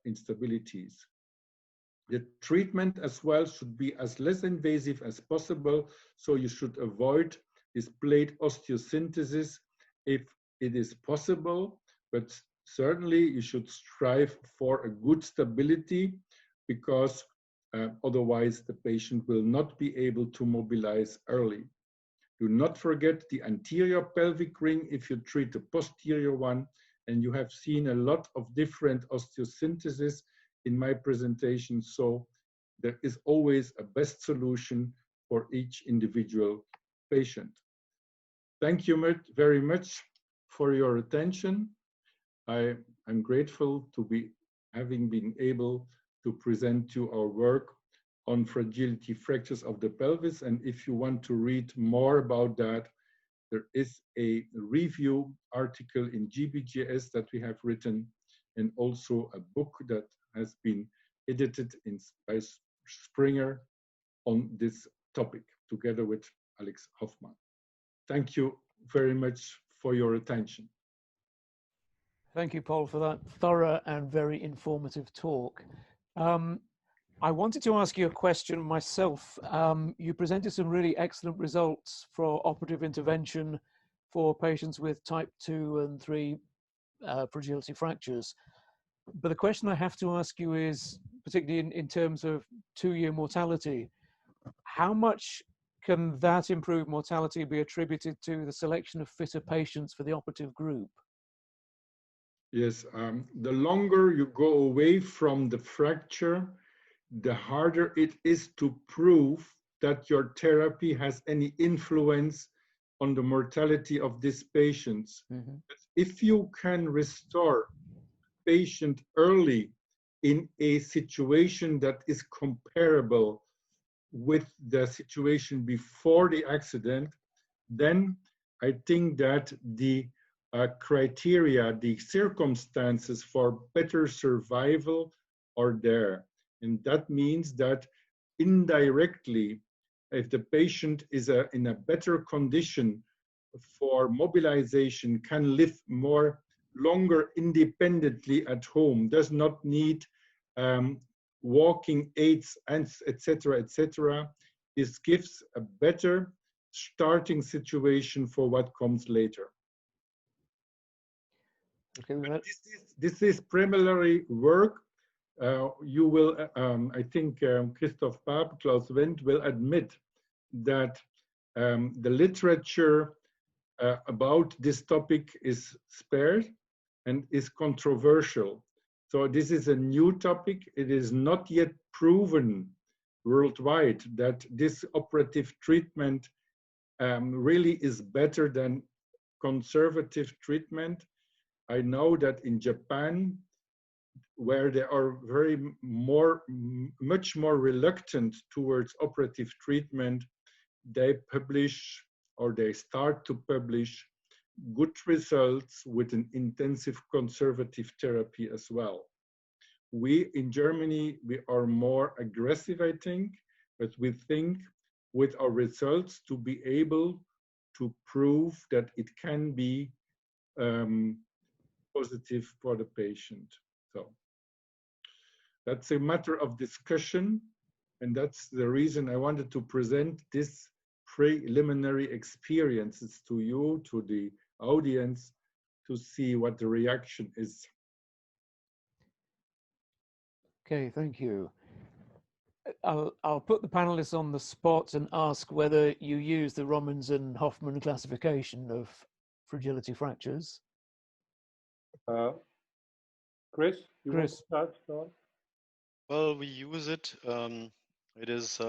instabilities. The treatment as well should be as less invasive as possible, so you should avoid this plate osteosynthesis if it is possible, but certainly you should strive for a good stability, because otherwise the patient will not be able to mobilize early. Do not forget the anterior pelvic ring if you treat the posterior one, and you have seen a lot of different osteosynthesis in my presentation, so there is always a best solution for each individual patient. Thank you very much for your attention. I'm grateful to be having been able to present you our work on fragility fractures of the pelvis, and if you want to read more about that, there is a review article in GBGS that we have written, and also a book that has been edited by Springer on this topic, together with Alex Hoffman. Thank you very much for your attention. Thank you, Pol, for that thorough and very informative talk. I wanted to ask you a question myself. You presented some really excellent results for operative intervention for patients with type 2 and 3 fragility fractures. But the question I have to ask you is, particularly in terms of 2-year mortality, how much can that improved mortality be attributed to the selection of fitter patients for the operative group? Yes, the longer you go away from the fracture, the harder it is to prove that your therapy has any influence on the mortality of these patients. Mm-hmm. If you can restore patient early in a situation that is comparable with the situation before the accident, then I think that the criteria, the circumstances for better survival are there. And that means that indirectly, if the patient is in a better condition for mobilization, can live longer independently at home, does not need walking aids, and etc., etc. This gives a better starting situation for what comes later. Okay, this is preliminary work. You will, I think, Christoph Pape, Klaus Wendt will admit that the literature about this topic is sparse and is controversial. So this is a new topic. It is not yet proven worldwide that this operative treatment really is better than conservative treatment. I know that in Japan, where they are much more reluctant towards operative treatment, they publish, or they start to publish, good results with an intensive conservative therapy as well. We in Germany, we are more aggressive, I think, but we think with our results to be able to prove that it can be positive for the patient. So that's a matter of discussion, and that's the reason I wanted to present this preliminary experiences to you, to the audience, to see what the reaction is. Okay, thank you. I'll put the panelists on the spot and ask whether you use the Rommens and Hoffman classification of fragility fractures. Chris, you want to Chris. start? Go on. Well, we use it. It is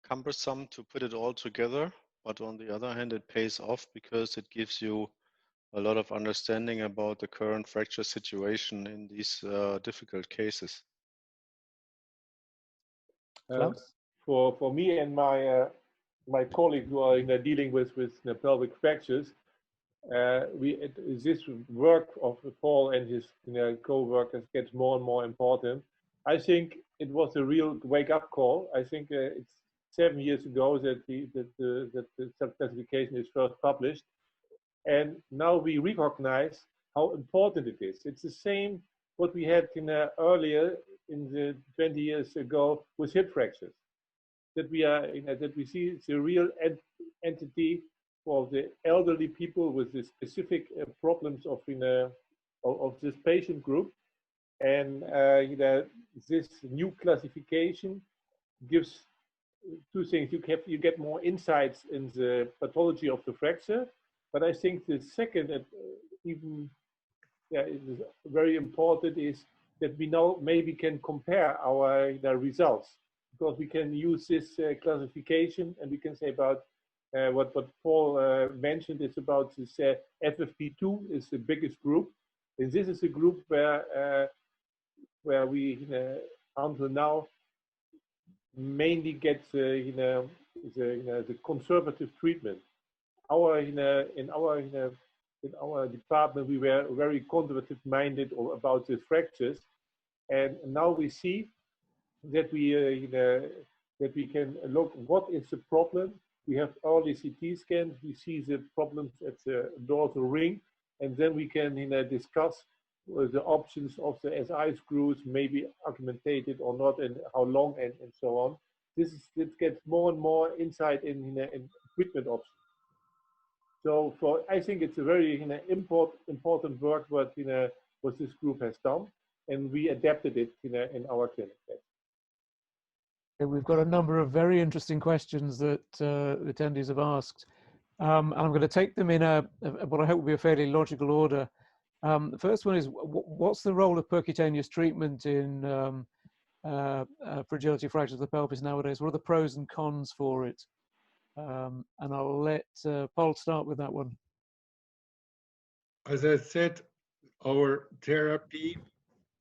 cumbersome to put it all together, but on the other hand, it pays off because it gives you a lot of understanding about the current fracture situation in these difficult cases. Klaus? For me and my colleagues who are dealing with pelvic fractures, this work of Paul and his co-workers gets more and more important. I think it was a real wake-up call. I think it's 7 years ago that the sub-classification is first published, and now we recognize how important it is. It's the same what we had earlier in the 20 years ago with hip fractures. That we are that we see it's a real entity for the elderly people with the specific problems of this patient group, and this new classification gives two things. You get more insights in the pathology of the fracture, but I think the second, even is very important, is that we now maybe can compare our results, because we can use this classification, and we can say about what Paul mentioned is about this FFP2 is the biggest group, and this is a group where we until now mainly get the conservative treatment. In our department, we were very conservative minded about the fractures, and now we see that we can look what is the problem. We have early CT scans. We see the problems at the dorsal ring, and then we can discuss the options of the SI screws, maybe augmented or not, and how long, and so on. This gets more and more insight in treatment options. So I think it's a very important work what this group has done, and we adapted it in our clinic. We've got a number of very interesting questions that attendees have asked. And I'm going to take them in what I hope will be a fairly logical order. The first one is, what's the role of percutaneous treatment in fragility fractures of the pelvis nowadays? What are the pros and cons for it? And I'll let Pol start with that one. As I said, our therapy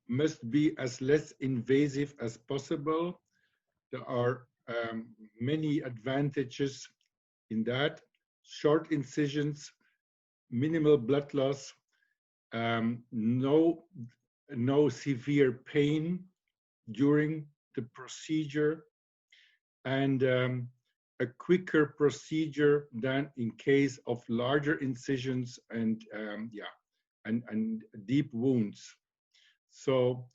must be as less invasive as possible. There are many advantages in that: short incisions, minimal blood loss, no severe pain during the procedure, and a quicker procedure than in case of larger incisions and deep wounds. So,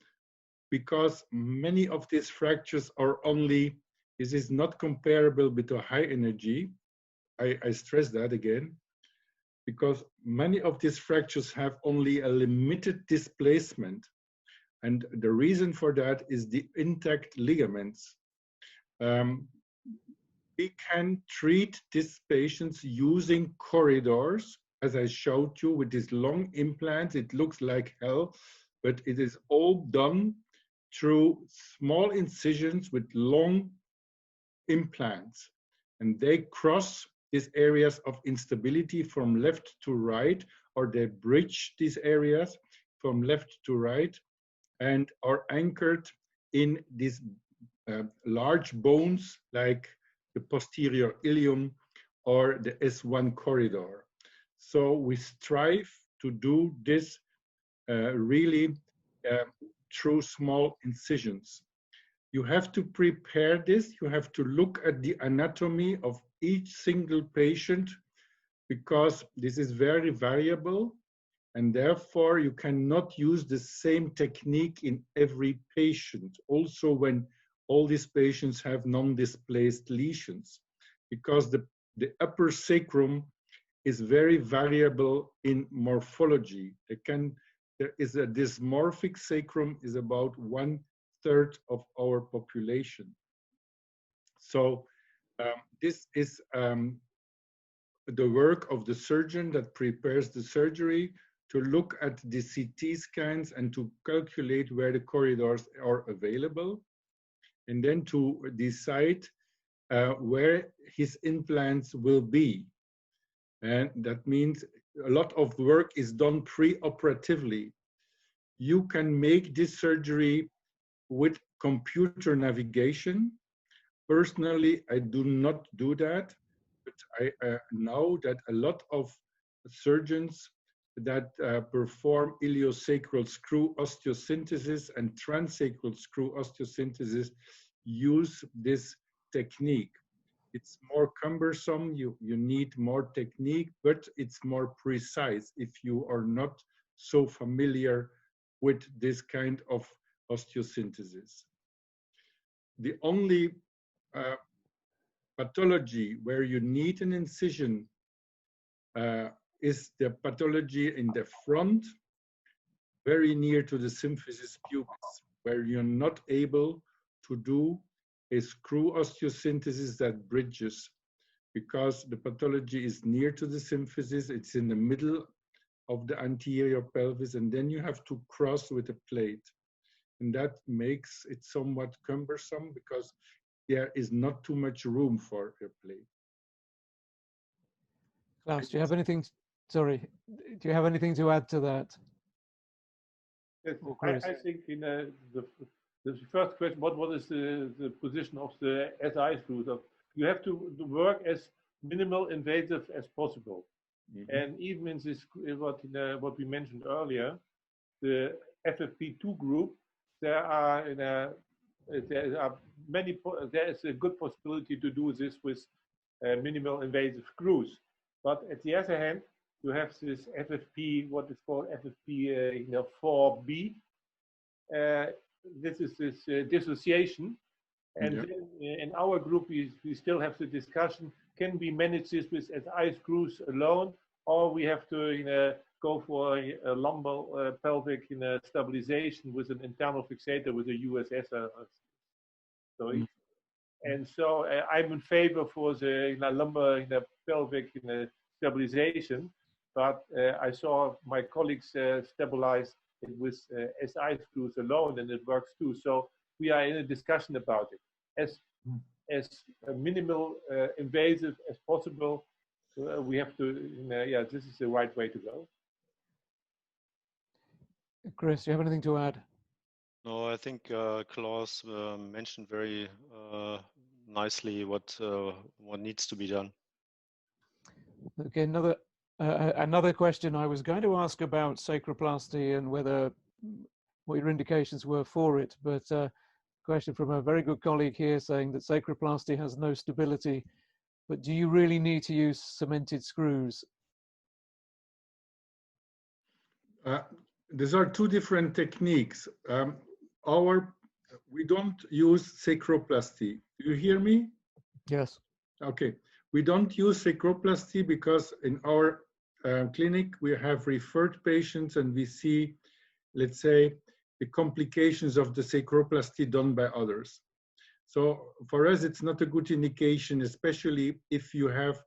because many of these fractures are only, this is not comparable with a high energy. I stress that again, because many of these fractures have only a limited displacement. And the reason for that is the intact ligaments. We can treat these patients using corridors, as I showed you with these long implants. It looks like hell, but it is all done through small incisions with long implants. And they cross these areas of instability from left to right, or they bridge these areas from left to right, and are anchored in these large bones like the posterior ilium or the S1 corridor. So we strive to do this really through small incisions. You have to prepare this. You have to look at the anatomy of each single patient, because this is very variable, and therefore you cannot use the same technique in every patient. Also, when all these patients have non-displaced lesions, because the upper sacrum is very variable in morphology. There is a dysmorphic sacrum is about 1 1/3 of our population. So this is the work of the surgeon that prepares the surgery to look at the CT scans and to calculate where the corridors are available, and then to decide where his implants will be. And that means a lot of work is done pre-operatively. You can make this surgery with computer navigation. Personally, I do not do that, but I know that a lot of surgeons that perform iliosacral screw osteosynthesis and transsacral screw osteosynthesis use this technique. It's more cumbersome, you need more technique, but it's more precise if you are not so familiar with this kind of osteosynthesis. The only pathology where you need an incision is the pathology in the front, very near to the symphysis pubis, where you're not able to do a screw osteosynthesis that bridges, because the pathology is near to the symphysis, it's in the middle of the anterior pelvis, and then you have to cross with a plate. And that makes it somewhat cumbersome because there is not too much room for a plate. Klaus, do you have anything, sorry, do you have anything to add to that? Yes, I think in the first question, what is the position of the SI screws? You have to work as minimal invasive as possible. Mm-hmm. And even in this, what we mentioned earlier, the FFP2 group, there is a good possibility to do this with minimal invasive screws. But at the other hand, you have this FFP, what is called FFP 4B. This is this dissociation. And then in our group, we still have the discussion, can we manage this with SI screws alone, or we have to go for a lumbar pelvic stabilization with an internal fixator with a USS. And so I'm in favor for the lumbar pelvic stabilization, but I saw my colleagues stabilize it with SI screws alone, and it works too. So we are in a discussion about it. As minimal invasive as possible, we have to, this is the right way to go. Chris, do you have anything to add? No, I think Klaus mentioned very nicely what needs to be done. Okay, another question I was going to ask about sacroplasty and what your indications were for it, but question from a very good colleague here saying that sacroplasty has no stability, but do you really need to use cemented screws? These are two different techniques. We don't use sacroplasty. Do you hear me? Yes. Okay. We don't use sacroplasty because in our clinic, we have referred patients and we see, let's say, the complications of the sacroplasty done by others. So for us, it's not a good indication, especially if you have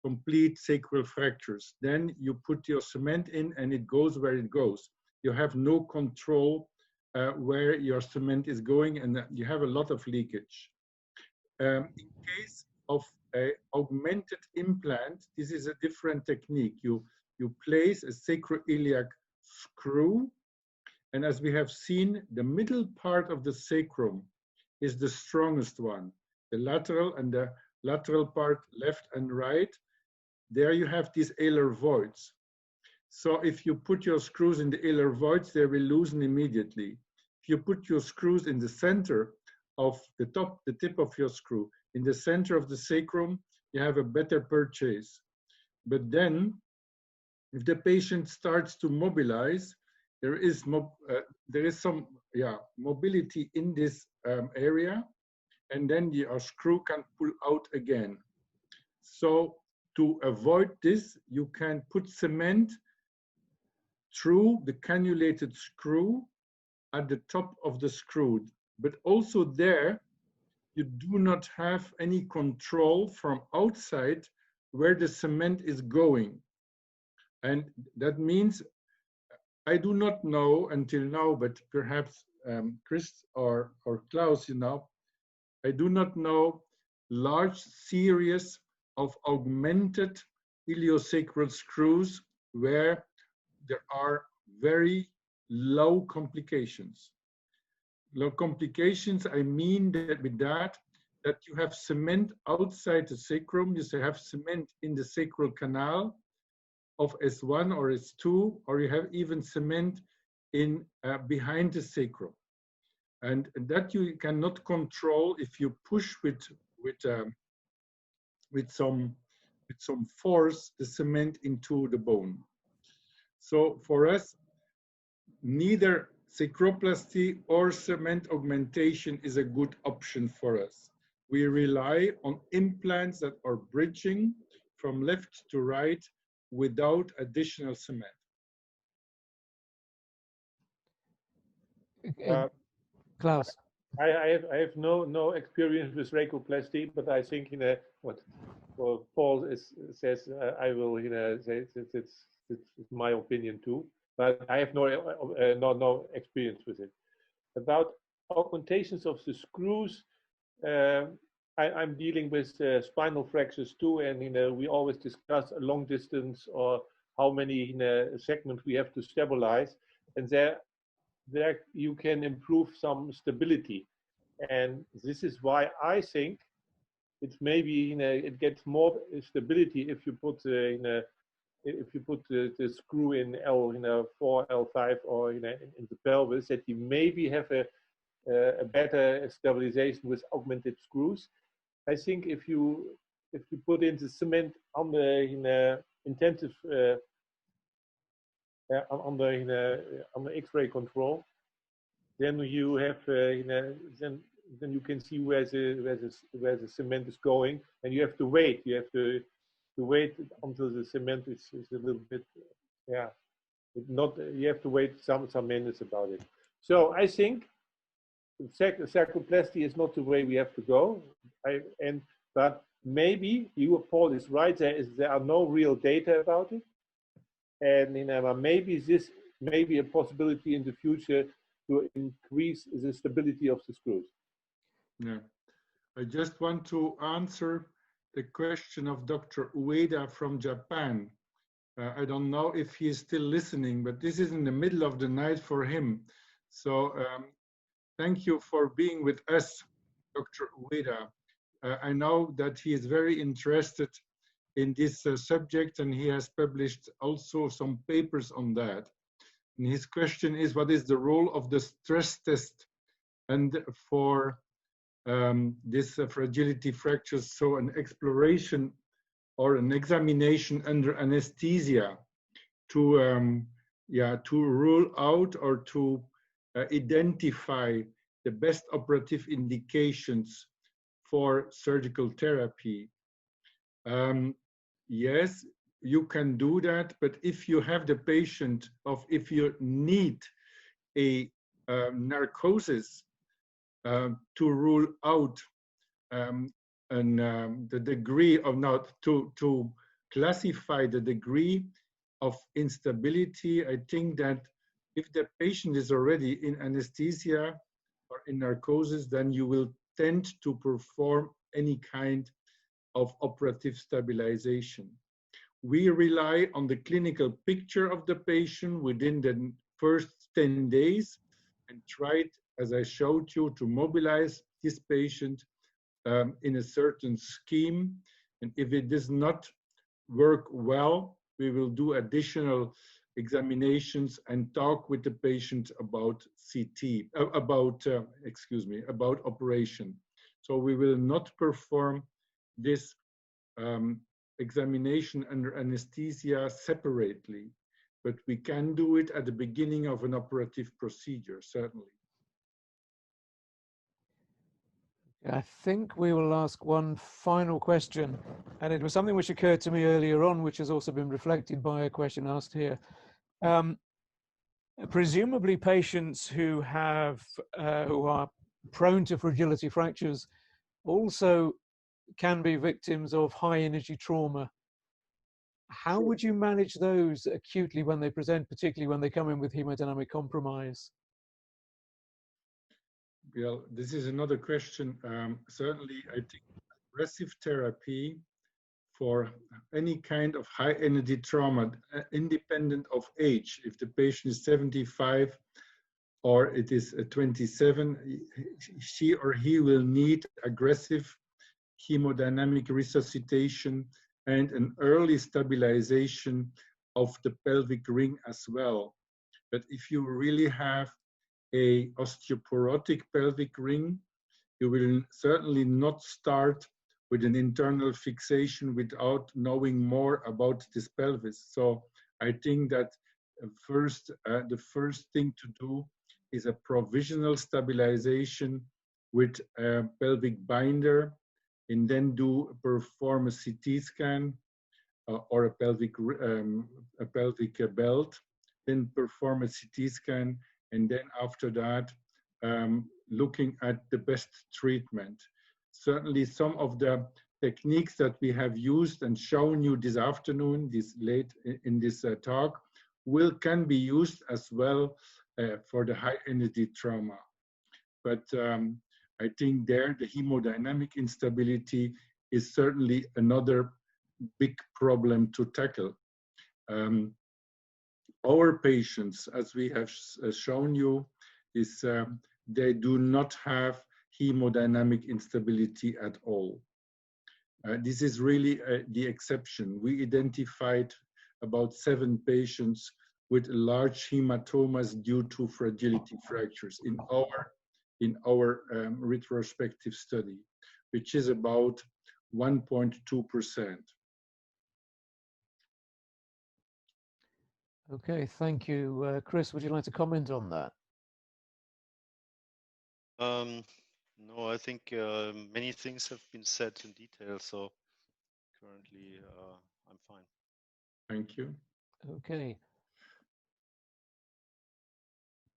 complete sacral fractures. Then you put your cement in and it goes where it goes. You have no control where your cement is going, and you have a lot of leakage. In case of an augmented implant, this is a different technique. You place a sacroiliac screw, and as we have seen, the middle part of the sacrum is the strongest one. The lateral and the lateral part, left and right, there you have these alar voids. So if you put your screws in the alar voids, they will loosen immediately. If you put your screws in the center of the tip of your screw, in the center of the sacrum, you have a better purchase. But then, if the patient starts to mobilize, there is some mobility in this area, and then your screw can pull out again. So to avoid this, you can put cement through the cannulated screw at the top of the screw. but also there, you do not have any control from outside where the cement is going. And that means, I do not know until now, but perhaps Chris or Klaus, you know, I do not know large series of augmented iliosacral screws where there are very low complications. Low complications, I mean that with that you have cement outside the sacrum, you have cement in the sacral canal of S1 or S2, or you have even cement in behind the sacrum. And that you cannot control if you push with some force the cement into the bone. So for us, neither sacroplasty or cement augmentation is a good option for us. We rely on implants that are bridging from left to right without additional cement. Klaus. I have no experience with rachoplasty, but I think what Paul says, I will say it's my opinion too. But I have no experience with it. About augmentations of the screws, I'm dealing with spinal fractures too, and we always discuss a long distance or how many segments we have to stabilize, and there you can improve some stability, and this is why I think it's maybe it gets more stability if you put if you put the screw in L4, L5, or in the pelvis, that you maybe have a better stabilization with augmented screws. I think if you put in the cement on the intensive on the X-ray control, then you have then you can see where the cement is going, and you have to wait. You have to wait until the cement is a little bit, you have to wait some minutes about it. So I think sacroplasty is not the way we have to go. But maybe Paul is right. There are no real data about it, and maybe this may be a possibility in the future to increase the stability of the screws. Yeah, I just want to answer the question of Dr. Ueda from Japan. I don't know if he is still listening, but this is in the middle of the night for him. So thank you for being with us, Dr. Ueda. I know that he is very interested in this subject, and he has published also some papers on that. And his question is, what is the role of the stress test and for this fragility fractures? So an exploration or an examination under anesthesia to rule out or to identify the best operative indications for surgical therapy. Yes, you can do that, but if you have the patient if you need a narcosis to rule out the degree of to classify the degree of instability, I think that if the patient is already in anesthesia or in narcosis, then you will tend to perform any kind of operative stabilization. We rely on the clinical picture of the patient within the first 10 days and try, as I showed you, to mobilize this patient in a certain scheme. And if it does not work well, we will do additional examinations and talk with the patient about about operation. So we will not perform this examination under anesthesia separately, but we can do it at the beginning of an operative procedure, certainly. I think we will ask one final question, and it was something which occurred to me earlier on, which has also been reflected by a question asked here. Presumably patients who are prone to fragility fractures also can be victims of high energy trauma. How would you manage those acutely when they present, particularly when they come in with hemodynamic compromise? Well, this is another question. Certainly, I think aggressive therapy for any kind of high energy trauma, independent of age, if the patient is 75 or it is 27, she or he will need aggressive hemodynamic resuscitation and an early stabilization of the pelvic ring as well. But if you really have a osteoporotic pelvic ring, you will certainly not start with an internal fixation without knowing more about this pelvis. So I think that the first thing to do is a provisional stabilization with a pelvic binder, and then perform a CT scan or a pelvic belt, then perform a CT scan, and then after that, looking at the best treatment. Certainly some of the techniques that we have used and shown you this afternoon, this late in this talk, can be used as well for the high energy trauma. But I think there the hemodynamic instability is certainly another big problem to tackle. Our patients, as we have shown you, is they do not have hemodynamic instability at all. This is really the exception. We identified about 7 patients with large hematomas due to fragility fractures in our retrospective study, which is about 1.2%. Okay, thank you. Chris, would you like to comment on that? No, I think many things have been said in detail, so currently I'm fine. Thank you. Okay.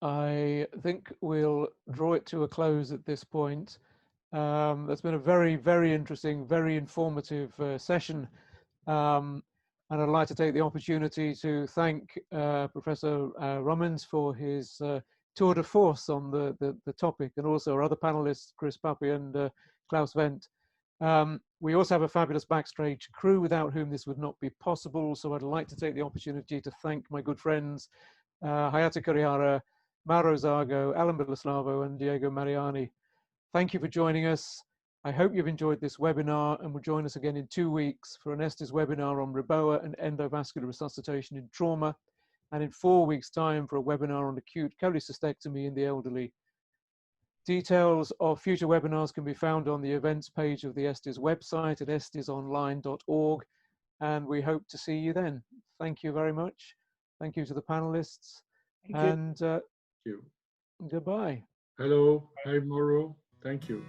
I think we'll draw it to a close at this point. That's been a very, very interesting, very informative session. And I'd like to take the opportunity to thank Professor Rommens for his tour de force on the topic, and also our other panelists, Chris Pape and Klaus Wendt. We also have a fabulous backstage crew without whom this would not be possible. So I'd like to take the opportunity to thank my good friends, Hayayo Kurihara, Mauro Zago, Alan Biloslavo, and Diego Mariani. Thank you for joining us. I hope you've enjoyed this webinar and will join us again in 2 weeks for an ESTES webinar on REBOA and endovascular resuscitation in trauma, and in 4 weeks' time for a webinar on acute cholecystectomy in the elderly. Details of future webinars can be found on the events page of the ESTES website at estesonline.org, and we hope to see you then. Thank you very much. Thank you to the panelists. Thank you. Goodbye. Hello. Hi, Mauro. Thank you.